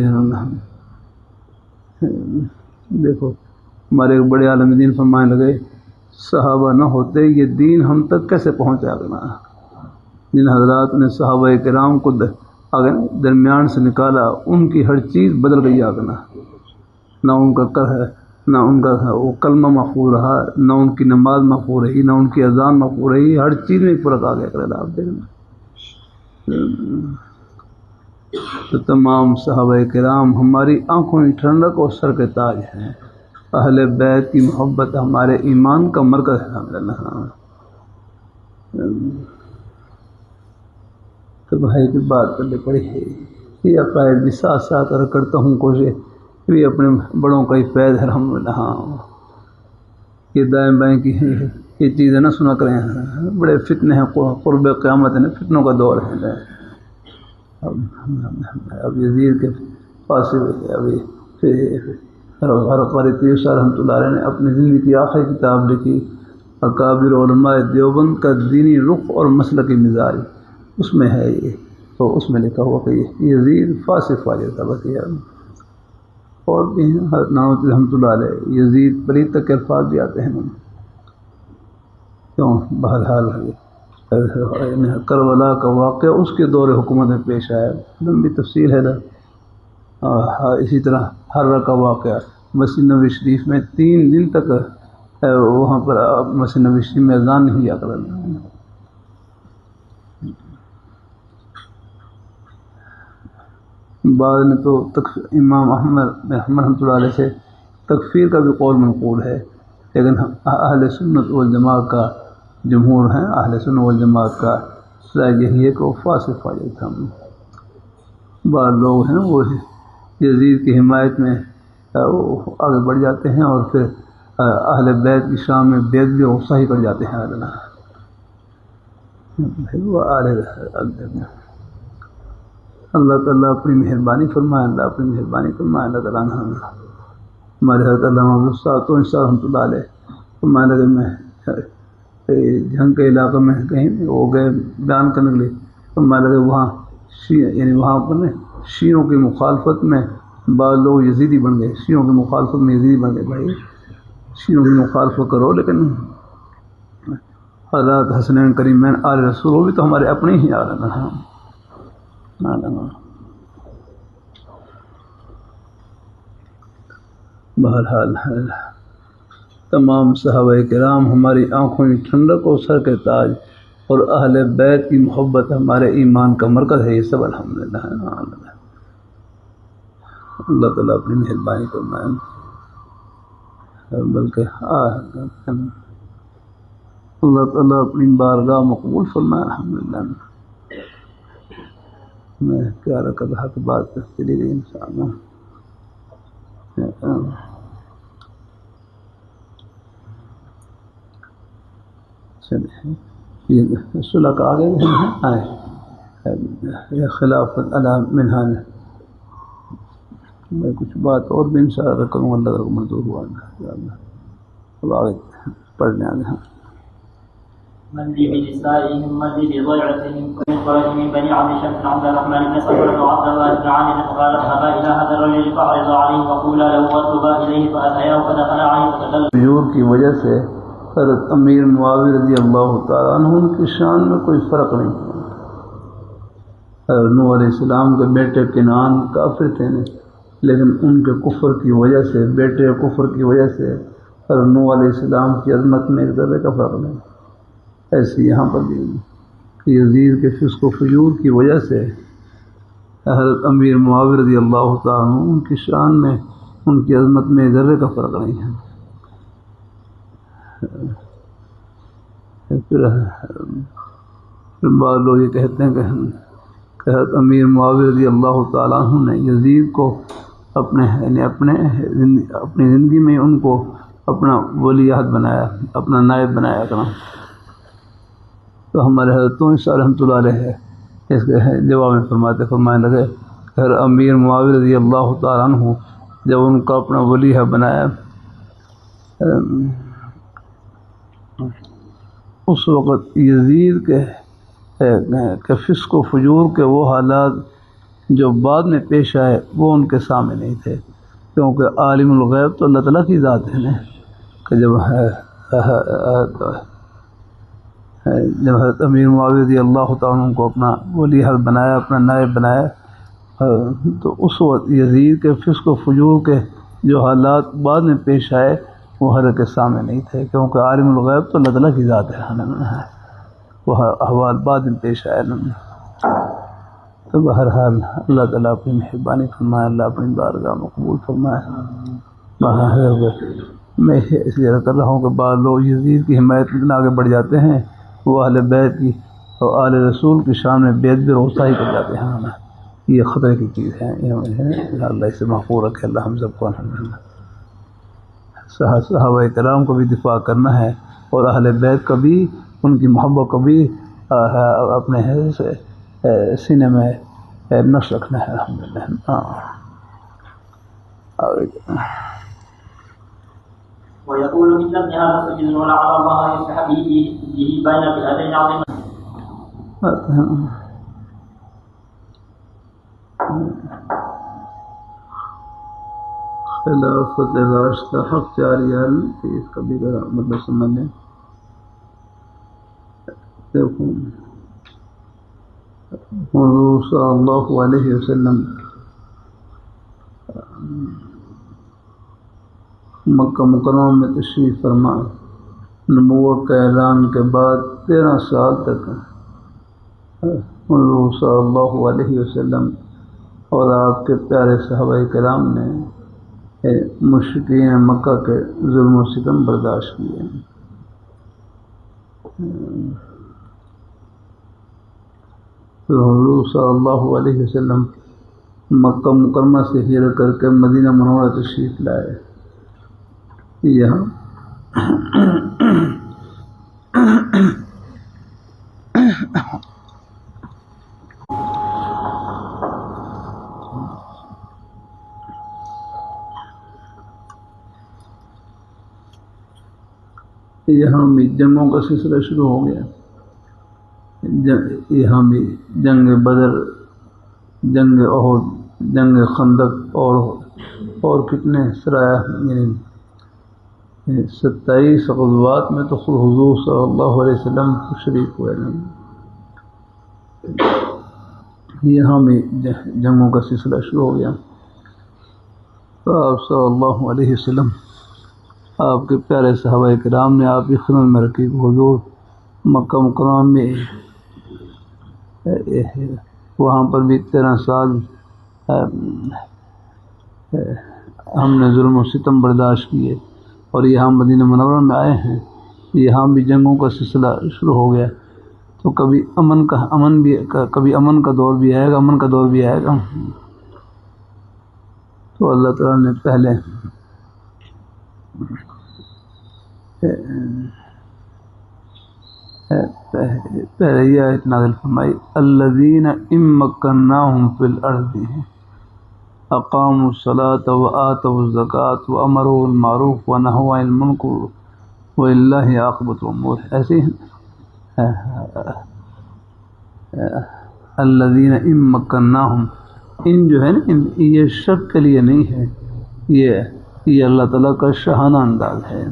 دیکھو ہمارے ایک بڑے عالم دین فرمانے لگے، صحابہ نہ ہوتے یہ دین ہم تک کیسے پہنچا گنا۔ جن حضرات نے صحابہ کرام کو درمیان سے نکالا، ان کی ہر چیز بدل گئی آگنا، نہ ان کا نہ ان کا وہ کلمہ محفوظ رہا، نہ ان کی نماز محفوظ رہی، نہ ان کی اذان محفوظ رہی، ہر چیز میں فرق آ گیا۔ آپ دیکھنا تو تمام صحابہ کرام ہماری آنکھوں میں ٹھنڈک اور سر کے تاج ہیں۔ اہل بیت کی محبت ہمارے ایمان کا مرکز ہے۔ تو بھائی کی بات کرنے پڑی ہے، یہ عقائد بھی ساتھ ساتھ کرتا ہوں کوشش، بھی اپنے بڑوں کا ہی فیض ہے الحمدللہ۔ یہ دائیں بائیں کی یہ چیزیں نہ سنا کریں، بڑے فتنے ہیں، قرب قیامت ہے، فتنوں کا دور ہے۔ اب یزید کے پاس ابھی قاری تیوسا رحمۃ اللہ علیہ نے اپنی زندگی کی آخری کتاب لکھی اکابر علماء دیوبند کا دینی رخ اور مسلکی مزاج، اس میں ہے یہ، تو اس میں لکھا ہوا کہ یزید فاسق فاجر تھا بس یہ، اور بھی ہیں حضرت نانوتوی رحمۃ اللہ علیہ یزید پلید تک کے الفاظ بھی آتے ہیں کیوں بہرحال کربلا کا واقعہ اس کے دور حکومت میں پیش آیا، لمبی تفصیل ہے نا۔ اسی طرح حرہ کا واقعہ مسجد نبوی شریف میں 3 دن تک وہاں پر مسجد نبوی شریف میں اذان نہیں کیا کرنا۔ بعد میں تو امام احمد رحمۃ اللہ علیہ سے تکفیر کا بھی قول منقول ہے، لیکن اہل سنت والجماعت کا جمہور ہیں، اہل سنت والجماعت کا رائے یہی ہے کہ وہ فاسق فاجر تھا۔ بعض لوگ ہیں وہ یزید کی حمایت میں آگے بڑھ جاتے ہیں اور پھر اہل بیت کی شام میں بیت بھی صحیح کر جاتے ہیں۔ اللہ تعالیٰ اپنی مہربانی فرمائے، اللہ اپنی مہربانی فرمائے، اللہ تعالیٰ ہمارے حضرت علامہ استاد رحمۃ اللہ علیہ فرمانے لگے، میں جھنگ کے علاقے میں کہیں وہ گئے بیان کرنے کے لیے، فرمانے لگے وہاں یعنی وہاں پر شیعوں کی مخالفت میں بعض لوگ یزیدی بن گئے، شیعوں کی مخالفت میں یزیدی بن گئے۔ بھائی شیعوں کی مخالفت کرو، لیکن حضرت حسنین کریمین آل رسول وہ بھی تو ہمارے اپنے ہی آ رہے ہیں۔ بہرحال تمام صحابہ کرام ہماری آنکھوں کی ٹھنڈک اور سر کے تاج، اور اہل بیت کی محبت ہمارے ایمان کا مرکز ہے، یہ سب الحمدللہ ہے۔ اللہ تعالیٰ اپنی مہربانی فرمائے، بلکہ اللہ تعالیٰ اپنی بارگاہ مقبول فرمائے الحمدللہ۔ میں کیا کر رہا تھا، بات چلی گئی انشاءاللہ۔ یہ صلح کا آگے آئے خلافت علی منہاج، میں کچھ بات اور بھی انشاءاللہ کروں، اللہ کا منظور ہوا اب آگے پڑھنے آگے۔ من لي بنسائهم من لي بضيعتهم ومن خرج من بني عبد شمس عبد الرحمن بن صخرة وعبد الله بن عامر فقالت ابا الى هذا الرجل فاعرض عليه وقولا له واطلبا اليه فاتياه فدخل عليه فتكلم۔ حضور کی وجہ سے حضرت امیر معاویہ رضی اللہ تعالیٰ عنہ ان کی شان میں کوئی فرق نہیں ہے۔ حضرت نوح علیہ السلام کے بیٹے کنعان کافر تھے، لیکن ان کے کفر کی وجہ سے، بیٹے کفر کی وجہ سے حضرت نوح علیہ السلام کی عظمت میں ایک ذرے کا فرق نہیں۔ ایسے یہاں پر بھی کہ یزید کے فسق و فجور کی وجہ سے حضرت امیر معاویہ رضی اللہ تعالیٰ عنہ ان کی شان میں، ان کی عظمت میں ذرے کا فرق نہیں ہے۔ پھر بعض لوگ یہ کہتے ہیں کہ حضرت امیر معاویہ رضی اللہ تعالیٰ عنہ نے یزید کو اپنی زندگی میں ان کو اپنا ولی عہد بنایا، اپنا نائب بنایا کرنا۔ تو ہمارے حضرت رحمۃ اللہ علیہ اس کے جواب میں فرمانے لگے کہ امیر معاویہ رضی اللہ تعالیٰ عنہ جب ان کا اپنا ولی عہد بنایا، اس وقت یزید کے فسق و فجور کے وہ حالات جو بعد میں پیش آئے وہ ان کے سامنے نہیں تھے، کیونکہ عالم الغیب تو اللہ تعالیٰ کی ذات ہے نا، کہ جب حضرت امیر معاویہ رضی اللہ تعالیٰ کو اپنا ولی عہد بنایا، اپنا نائب بنایا، تو اس وقت یزید کے فسق و فجور کے جو حالات بعد میں پیش آئے وہ ہر کے سامنے نہیں تھے، کیونکہ عالم الغیب تو اللہ تعالیٰ کی ذات ہے، وہ احوال بعد میں پیش آئے۔ تو بہرحال اللہ تعالیٰ اپنی مہربانی فرمائے، اللہ اپنی بارگاہ مقبول فرمائے۔ میں اس لیے کر رہا ہوں کہ بعض لوگ یزید کی حمایت میں آگے بڑھ جاتے ہیں، وہ اہل بیت کی اور آل رسول کی شان میں بیت بھی روسائی کر جاتے ہیں، یہ خطرے کی چیز ہے۔ اللہ اسے محفوظ رکھے، اللہ ہم سب کو الحمدللہ صحابہ کرام کو بھی دفاع کرنا ہے، اور اہل بیت کا بھی، ان کی محبت کو بھی اپنے سینے میں نقش رکھنا ہے الحمدللہ۔ ويقول إن ابن هذا سجن ولعل الله أن يصلح به بين فئتين عظيمة. خلافت راشدہ حق جاری ہے، اس کا بھی مطلب سمجھ لیں. دیکھو حضور صلی اللہ علیہ وسلم مکہ مکرمہ میں تشریف فرما، نبوت کے اعلان کے بعد 13 سال تک حضور صلی اللہ علیہ وسلم اور آپ کے پیارے صحابہ کرام نے مشرکین مکہ کے ظلم و ستم برداشت کیے. پھر حضور صلی اللہ علیہ وسلم مکہ مکرمہ سے ہجرت کر کے مدینہ منورہ تشریف لائے. یہاں بھی جنگوں کا سلسلہ شروع ہو گیا. یہاں بھی جنگ بدر، جنگ احد، جنگ خندق اور کتنے سرایہ، یعنی 27 غزوات میں تو خود حضور صلی اللہ علیہ وسلم شریک ہوئے. یہاں بھی جنگوں کا سلسلہ شروع ہو گیا. تو آپ صلی اللہ علیہ وسلم، آپ کے پیارے صحابہ کرام نے آپ کی خدمت میں رکھی. حضور مکہ مکرمہ میں وہاں پر بھی 13 سال ہم نے ظلم و ستم برداشت کیے، اور یہاں مدینہ منورہ میں آئے ہیں. یہاں بھی جنگوں کا سلسلہ شروع ہو گیا. تو کبھی کبھی امن کا دور بھی آئے گا، امن کا دور بھی آئے گا. تو اللہ تعالیٰ نے پہلے یہ آیت نازل فرمائی، الذین ان مکناہم فی الارض اقاموا الصلاة وآتوا الزکاة وامروا بالمعروف ونہوا عن المنکر وللہ عاقبۃ الامور. ایسے الذین ان مکناہم، ان جو ہے نا، یہ شک کے لیے نہیں ہے، یہ اللہ تعالیٰ کا شاہانہ انداز ہے.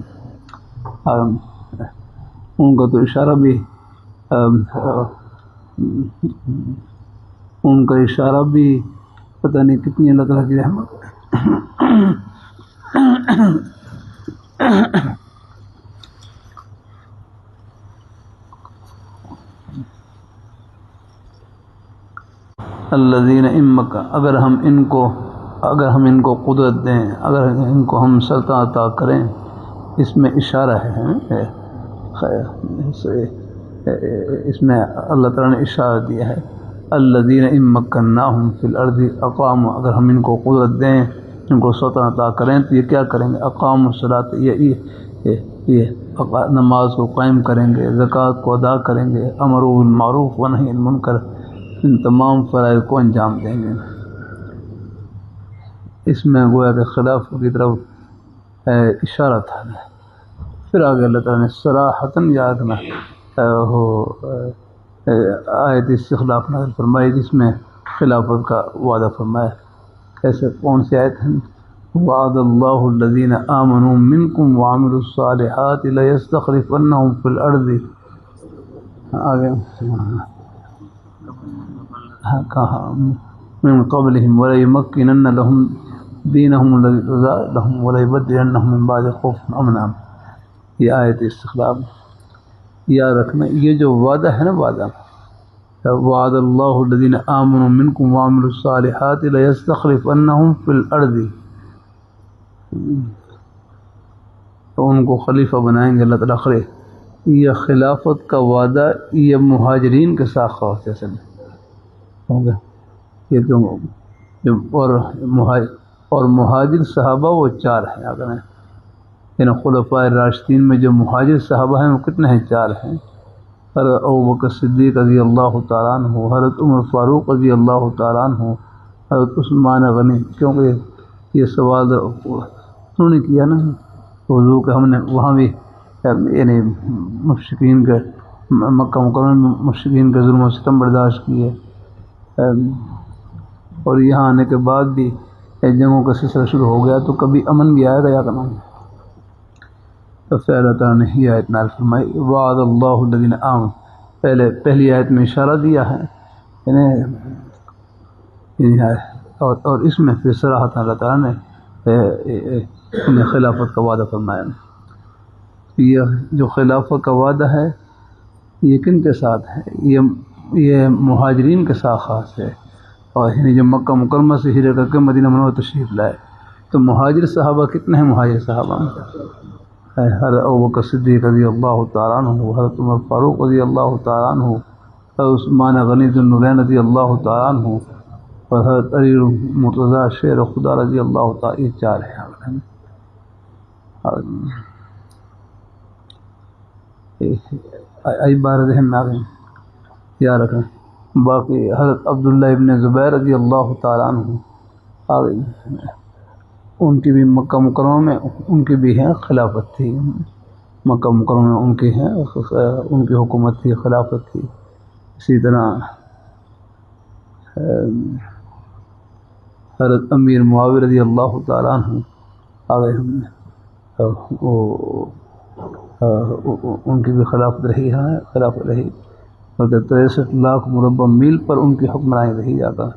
ان کا تو اشارہ بھی ان کا اشارہ بھی پتہ نہیں کتنی اللہ تعالیٰ کی رحمت. الذین امکا، اگر ہم ان کو قدرت دیں، اگر ان کو ہم سلطنت عطا کریں، اس میں اشارہ ہے، اس میں اللہ تعالیٰ نے اشارہ دیا ہے. الذین ان مکناہم فی الارض اقاموا، اگر ہم ان کو قدرت دیں، ان کو سلطنت عطا کریں، تو یہ کیا کریں گے؟ اقاموا الصلاۃ، یہ نماز کو قائم کریں گے، زکوٰۃ کو ادا کریں گے، امروا بالمعروف ونہی عن المنکر، ان تمام فرائض کو انجام دیں گے. اس میں گویا کہ خلاف کی طرف اشارہ تھا. پھر آگے اللہ تعالیٰ نے صراحتاً یاد رکھنا آیت استخلاف نازل فرمائی، جس میں خلافت کا وعدہ فرمایا. کیسے؟ کون سی آیت ہے؟ وعد اللہ الذین آمنوا منکم وعملوا الصالحات لیستخلفنہم فی الارض. آگے کہا من قبلہم ولیمکنن لہم دینہم الذی ارتضی لہم ولیبدلنہم من بعد خوفہم امنا. یہ آیت استخلاف یاد رکھنا. یہ جو وعدہ ہے نا، وعدہ وعد اللہ الذین آمنوا منکم وعملوا الصالحات لیستخلفنہم فی الارض، تو ان کو خلیفہ بنائیں گے اللہ تعالیٰ. یہ خلافت کا وعدہ یہ مہاجرین کے ساتھ خاص ہے ہو گیا. یہ اور مہاجر صحابہ وہ 4 ہیں. اگر یعنی خلفائے راشدین میں جو مہاجر صحابہ ہیں وہ کتنے ہیں؟ 4 ہیں. حضرت ابوبکر صدیق رضی اللہ تعالیٰ عنہ، حضرت عمر فاروق رضی اللہ تعالیٰ عنہ، حضرت عثمان غنی. کیونکہ یہ سوال انہوں نے کیا نا وضو کہ ہم نے وہاں بھی یعنی مشرکین کے مکہ مکرمہ میں مشرکین کے ظلم و ستم برداشت کیے، اور یہاں آنے کے بعد بھی جنگوں کا سلسلہ شروع ہو گیا تو کبھی امن بھی آئے گا یا کرنا. تو پھر اللہ تعالیٰ نے یہ آیت نازل فرمائی وعد اللہ الذین آمنوا، پہلی آیت میں اشارہ دیا ہے یعنی اور اس میں پھر صراحت اللہ تعالیٰ نے خلافت کا وعدہ فرمایا. یہ جو خلافت کا وعدہ ہے یہ کن کے ساتھ ہے؟ یہ مہاجرین کے ساتھ خاص ہے، اور یعنی جو مکہ مکرمہ سے ہجرت کر کے مدینہ منورہ تشریف لائے تو مہاجر صحابہ کتنے ہیں؟ مہاجر صحابہ حضرت ابوبکر صدیق رضی اللہ تعالیٰ عنہ، حضرت عمر فاروق رضی اللہ تعالیٰ عنہ، حضرت عثمان غنی ذو النورین رضی اللہ تعالیٰ عنہ، اور حضرت علی مرتضیٰ شیر خدا رضی اللہ تعالیٰ. یہ چار ہیں. ای بار ذہن میں آ گئے یاد رکھیں. باقی حضرت عبداللہ ابن زبیر رضی اللہ تعالیٰ عنہ آ گئی، ان کی بھی مکہ مکرمہ میں ان کی بھی ہے خلافت تھی، مکہ مکرمہ میں ان کی ہے ان کی حکومت تھی، خلافت تھی. اسی طرح حضرت امیر معاویہ رضی اللہ تعالیٰ عنہ آ گئے، ان کی بھی خلافت رہی ہے، خلافت رہی، بلکہ 63 لاکھ مربع میل پر ان کی حکمرانی رہی جا کر.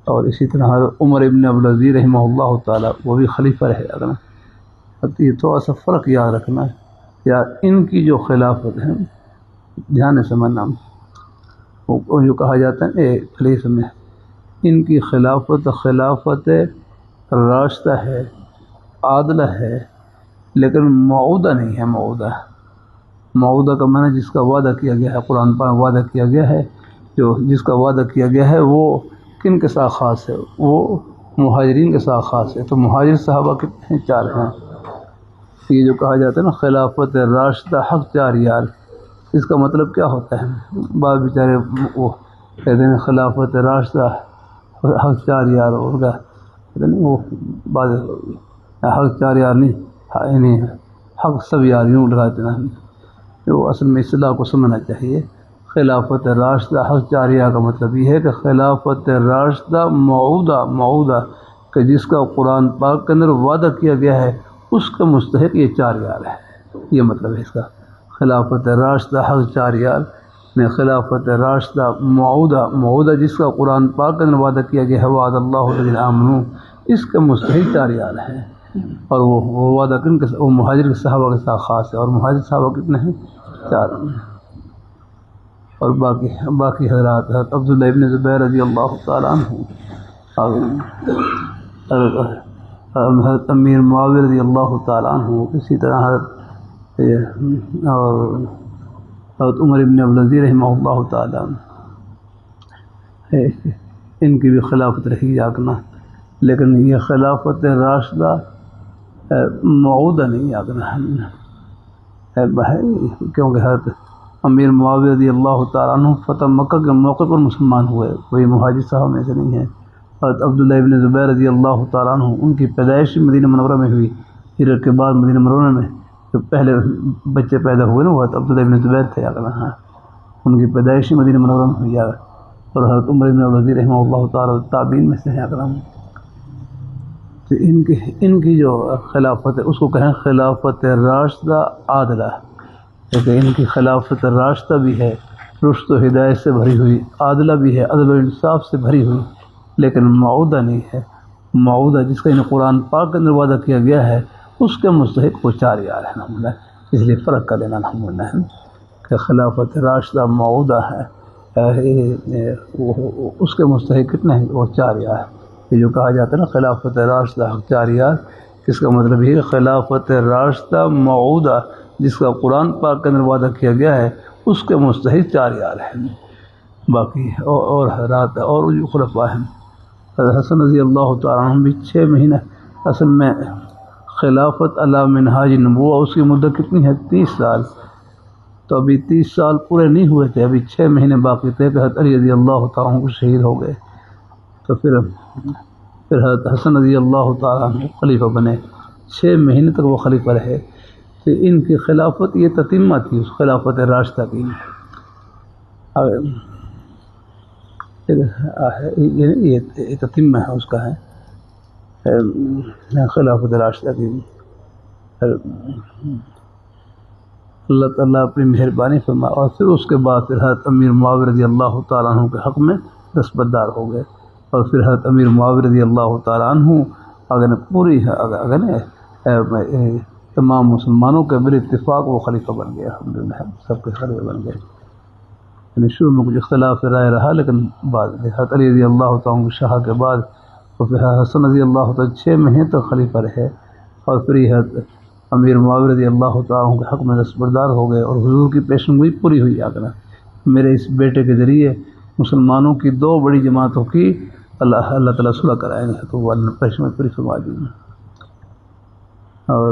اور اسی طرح حضرت عمر ابن عبدالعزیز رحمہ اللہ تعالیٰ وہ بھی خلیفہ رہے جا کر. یہ تھوڑا سا فرق یاد رکھنا ہے یا ان کی جو خلافت ہے دھیان سے سمجھنا، وہ جو کہا جاتا ہے خلیفہ میں ان کی خلافت راستہ ہے، عادلہ ہے، لیکن معودہ نہیں ہے. معودہ کا معنی جس کا وعدہ کیا گیا ہے، قرآن پاک میں وعدہ کیا گیا ہے، جو جس کا وعدہ کیا گیا ہے وہ کن کے ساتھ خاص ہے؟ وہ مہاجرین کے ساتھ خاص ہے. تو مہاجر صحابہ کتنے ہیں؟ 4 ہیں. یہ جو کہا جاتا ہے نا خلافت راشدہ حق 4 یار، اس کا مطلب کیا ہوتا ہے؟ بعض بیچارے وہ کہتے ہیں خلافت راشدہ حق 4 یار ہوگا، وہ بعض حق 4 یار نہیں، یعنی حق سب یار یوں لگاتے ہیں. جو اصل میں اصطلاح کو سمجھنا چاہیے. خلافت راشدہ حق 4 یار کا مطلب یہ ہے کہ خلافت راشدہ معودہ کہ جس کا قرآن پاک کے اندر وعدہ کیا گیا ہے اس کا مستحق یہ 4 یار ہے. یہ مطلب ہے اس کا. خلافت راشدہ حق 4 یار نے خلافت راشدہ معودہ جس کا قرآن پاک کے اندر وعدہ کیا گیا ہے وعد اللہ الذین آمنوا، اس کا مستحق 4 یار ہے. اور وہ وعدہ کن کے وہ مہاجر کے صحابہ کے ساتھ خاص ہے. اور مہاجر صحابہ کتنے ہیں؟ 4. اور باقی حضرات عبداللہ ابن زبیر رضی اللہ تعالیٰ عنہ، حضرت امیر معاویہ رضی اللہ تعالیٰ عنہ، اسی طرح اور حضرت عمر ابن عبدالعزیز رحمہ اللہ تعالیٰ ان کی بھی خلافت رہی جاگنا. لیکن یہ خلافت راشدہ معودہ نہیں جاگنا ہے، کیونکہ حضرت امیر معاویہ رضی اللہ تعالیٰ عنہ فتح مکہ کے موقع پر مسلمان ہوئے، کوئی مہاجر صاحب میں سے نہیں ہے. حضرت عبداللہ ابن زبیر رضی اللہ تعالیٰ عنہ ان کی پیدائش مدینہ منورہ میں ہوئی. ہجرت کے بعد مدینہ منورہ میں جو پہلے بچے پیدا ہوئے نا وہ حضرت عبداللہ ابن زبیر تھے. ان کی پیدائش مدینہ منورہ میں ہوئی. اور حضرت عمر ابن عبدالعزیز رحمہ اللہ تعالیٰ تابعین میں سے ہیں. تو ان کی جو خلافت ہے اس کو کہیں خلافت راشدہ عادلہ، کیونکہ ان کی خلافت راشدہ بھی ہے، رشد و ہدایت سے بھری ہوئی، عادلہ بھی ہے، عدل و انصاف سے بھری ہوئی، لیکن معودہ نہیں ہے. معودہ جس کا قرآن پاک کے اندر وعدہ کیا گیا ہے اس کے مستحق وہ 4 یار ہے. الحمد للہ اس لیے فرق کر لینا الحمد للہ کہ خلافت راشدہ معودہ ہے، اس کے مستحق کتنے ہیں؟ وہ 4 یار. یہ جو کہا جاتا ہے نا خلافت راشدہ 4 یار، اس کا مطلب یہ ہے خلافت راشدہ معودہ جس کا قرآن پاک کے اندر وعدہ کیا گیا ہے اس کے مستحق 4 یار ہیں. باقی اور حضرات اور جو خلفاء ہیں، حضرت حسن رضی اللہ تعالیٰ عنہ بھی 6 مہینہ اصل میں خلافت علی منہاج النبوہ اس کی مدت کتنی ہے؟ 30 سال. تو ابھی 30 سال پورے نہیں ہوئے تھے، ابھی 6 مہینے باقی تھے کہ حضرت علی رضی اللہ تعالیٰ عنہ شہید ہو گئے. تو پھر حضرت حسن رضی اللہ تعالیٰ عنہ خلیفہ بنے. 6 مہینے تک وہ خلیفہ رہے، تو ان کی خلافت یہ تتمہ تھی اس خلافت راشدہ کی، یہ تتمہ ہے اس کا ہے خلافت راشدہ کی۔ اللہ تعالیٰ اپنی مہربانی فرمائے، اور پھر اس کے بعد پھر حضرت امیر معاویہ رضی اللہ تعالیٰ عنہ کے حق میں دستبردار ہو گئے، اور پھر حضرت امیر معاویہ رضی اللہ تعالیٰ عنہ اگر پوری تمام مسلمانوں کے بال اتفاق وہ خلیفہ بن گیا، الحمدللہ سب کے خلیفہ بن گئے۔ یعنی شروع میں کچھ اختلاف رائے رہا، لیکن بعد حضرت علی رضی اللہ تعالیٰ عنہ شاہ کے بعد اور پھر حسن رضی اللہ تعالیٰ 6 مہینے تک خلیفہ رہے، اور پھر یہ حضرت امیر معاویہ رضی اللہ تعالیٰ عنہ کے حق میں دستبردار ہو گئے، اور حضور کی پیشن گوئی پوری ہوئی آگے میرے اس بیٹے کے ذریعے مسلمانوں کی 2 بڑی جماعتوں کی اللہ تعالیٰ صلح کرائیں گے، تو وہ پیشن گوئی پوری فرما دی۔ اور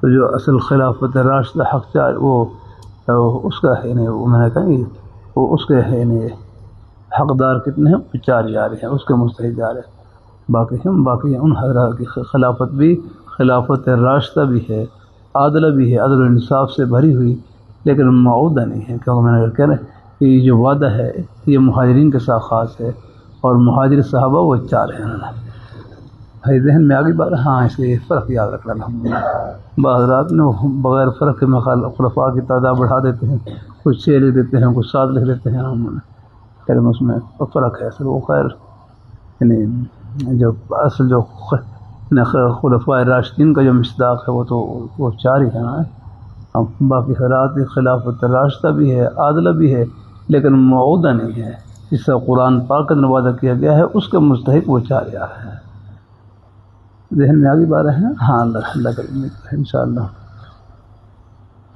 تو جو اصل خلافت راشدہ حق چار وہ اس کا ہے، وہ میں نے کہا وہ اس کے ہے حقدار کتنے ہیں، 4 جا رہے ہیں، اس کے مستحق جا رہے ہیں، باقی ان حضرات کی خلافت بھی خلافت راشدہ بھی ہے، عادلہ بھی ہے، عدل و انصاف سے بھری ہوئی، لیکن معودہ نہیں ہے، کیونکہ میں نے کہہ رہا کہ یہ جو وعدہ ہے یہ مہاجرین کے ساتھ خاص ہے، اور مہاجر صحابہ وہ 4 ہیں۔ ذہن میں آگے بات، ہاں اس لیے فرق یاد رکھنا الحمدللہ۔ بعض رات میں بغیر فرق کے خلفاء کی تعداد بڑھا دیتے ہیں، کچھ 6 لکھ دیتے ہیں، کچھ 7 لکھ دیتے ہیں، لیکن اس میں فرق ہے اصل وہ خیر، یعنی جو اصل جو خلفاء راشدین کا جو مصداق ہے وہ تو وہ 4 ہی ہیں، باقی حضرات کی خلافت راشدہ بھی ہے، عادلہ بھی ہے، لیکن معودہ نہیں ہے، جس سے قرآن پاک کا وعدہ کیا گیا ہے اس کے مستحق وہ 4 جا رہے ہیں۔ ذہن میں آگے بات ہے، ہاں اللہ کا ان شاء اللہ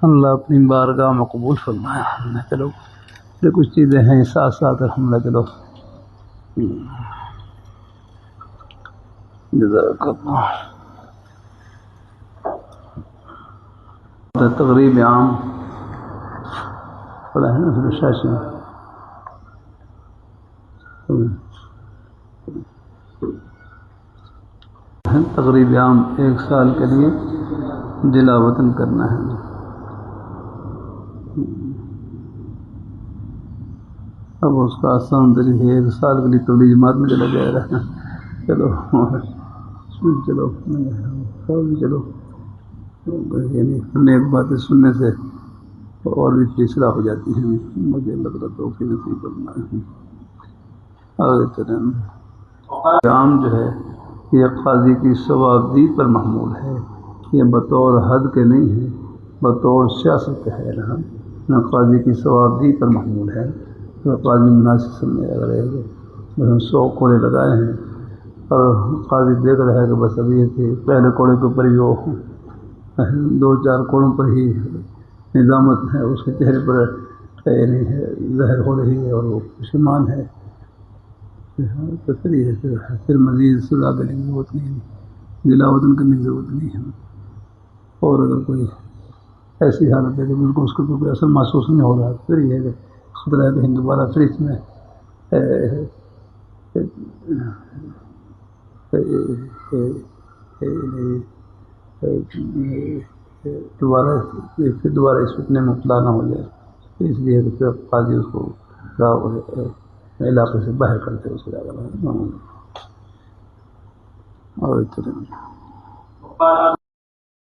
اللہ اپنی بارگاہ میں قبول فرمائے۔ چلو یہ کچھ چیزیں ہیں ساتھ ساتھ الحمدللہ، چلو جزاک اللہ۔ تقریب عام پڑھا ہے نا شاشی، تقریب عام 1 سال کے لیے جلا وطن کرنا ہے۔ اب اس کا آسان طریقہ ہے 1 سال کے لیے تبلیغ جماعت میں چلا جائے گا، چلو یعنی نیک باتیں سننے سے اور بھی اصلاح ہو جاتی ہیں، مجھے اللہ تعالیٰ توفیق نصیب فرمائے۔ آگے چلیں، عام جو ہے یہ قاضی کی ثوابدید پر محمول ہے، یہ بطور حد کے نہیں ہے، بطور سیاست کے ہے، نہ قاضی کی ثوابدید پر محمول ہے۔ تو قاضی مناسب سمجھے اگر ہے کہ 100 کوڑے لگائے ہیں اور قاضی دیکھ رہا ہے کہ بس ابھی کہ پہلے کوڑے کے اوپر ہی وہ 2-4 کوڑوں پر ہی نظامت ہے، اس کے چہرے پر ظاہر ہو رہی ہے اور وہ پشیمان ہے، تو پھر مزید سزا دینے کی ضرورت نہیں ہے، جلا وطن کرنے کی ضرورت نہیں ہے۔ اور اگر کوئی ایسی حالت ہے کہ بالکل اس کو کوئی اثر محسوس نہیں ہو رہا، پھر یہ ہے کہ خطرہ ہے کہ دوبارہ پھر اس میں دوبارہ اس فتنے میں مبتلا نہ ہو جائے، اس لیے کہ پھر قاضی اس کو علاقے سے باہر کرتے اس کے اور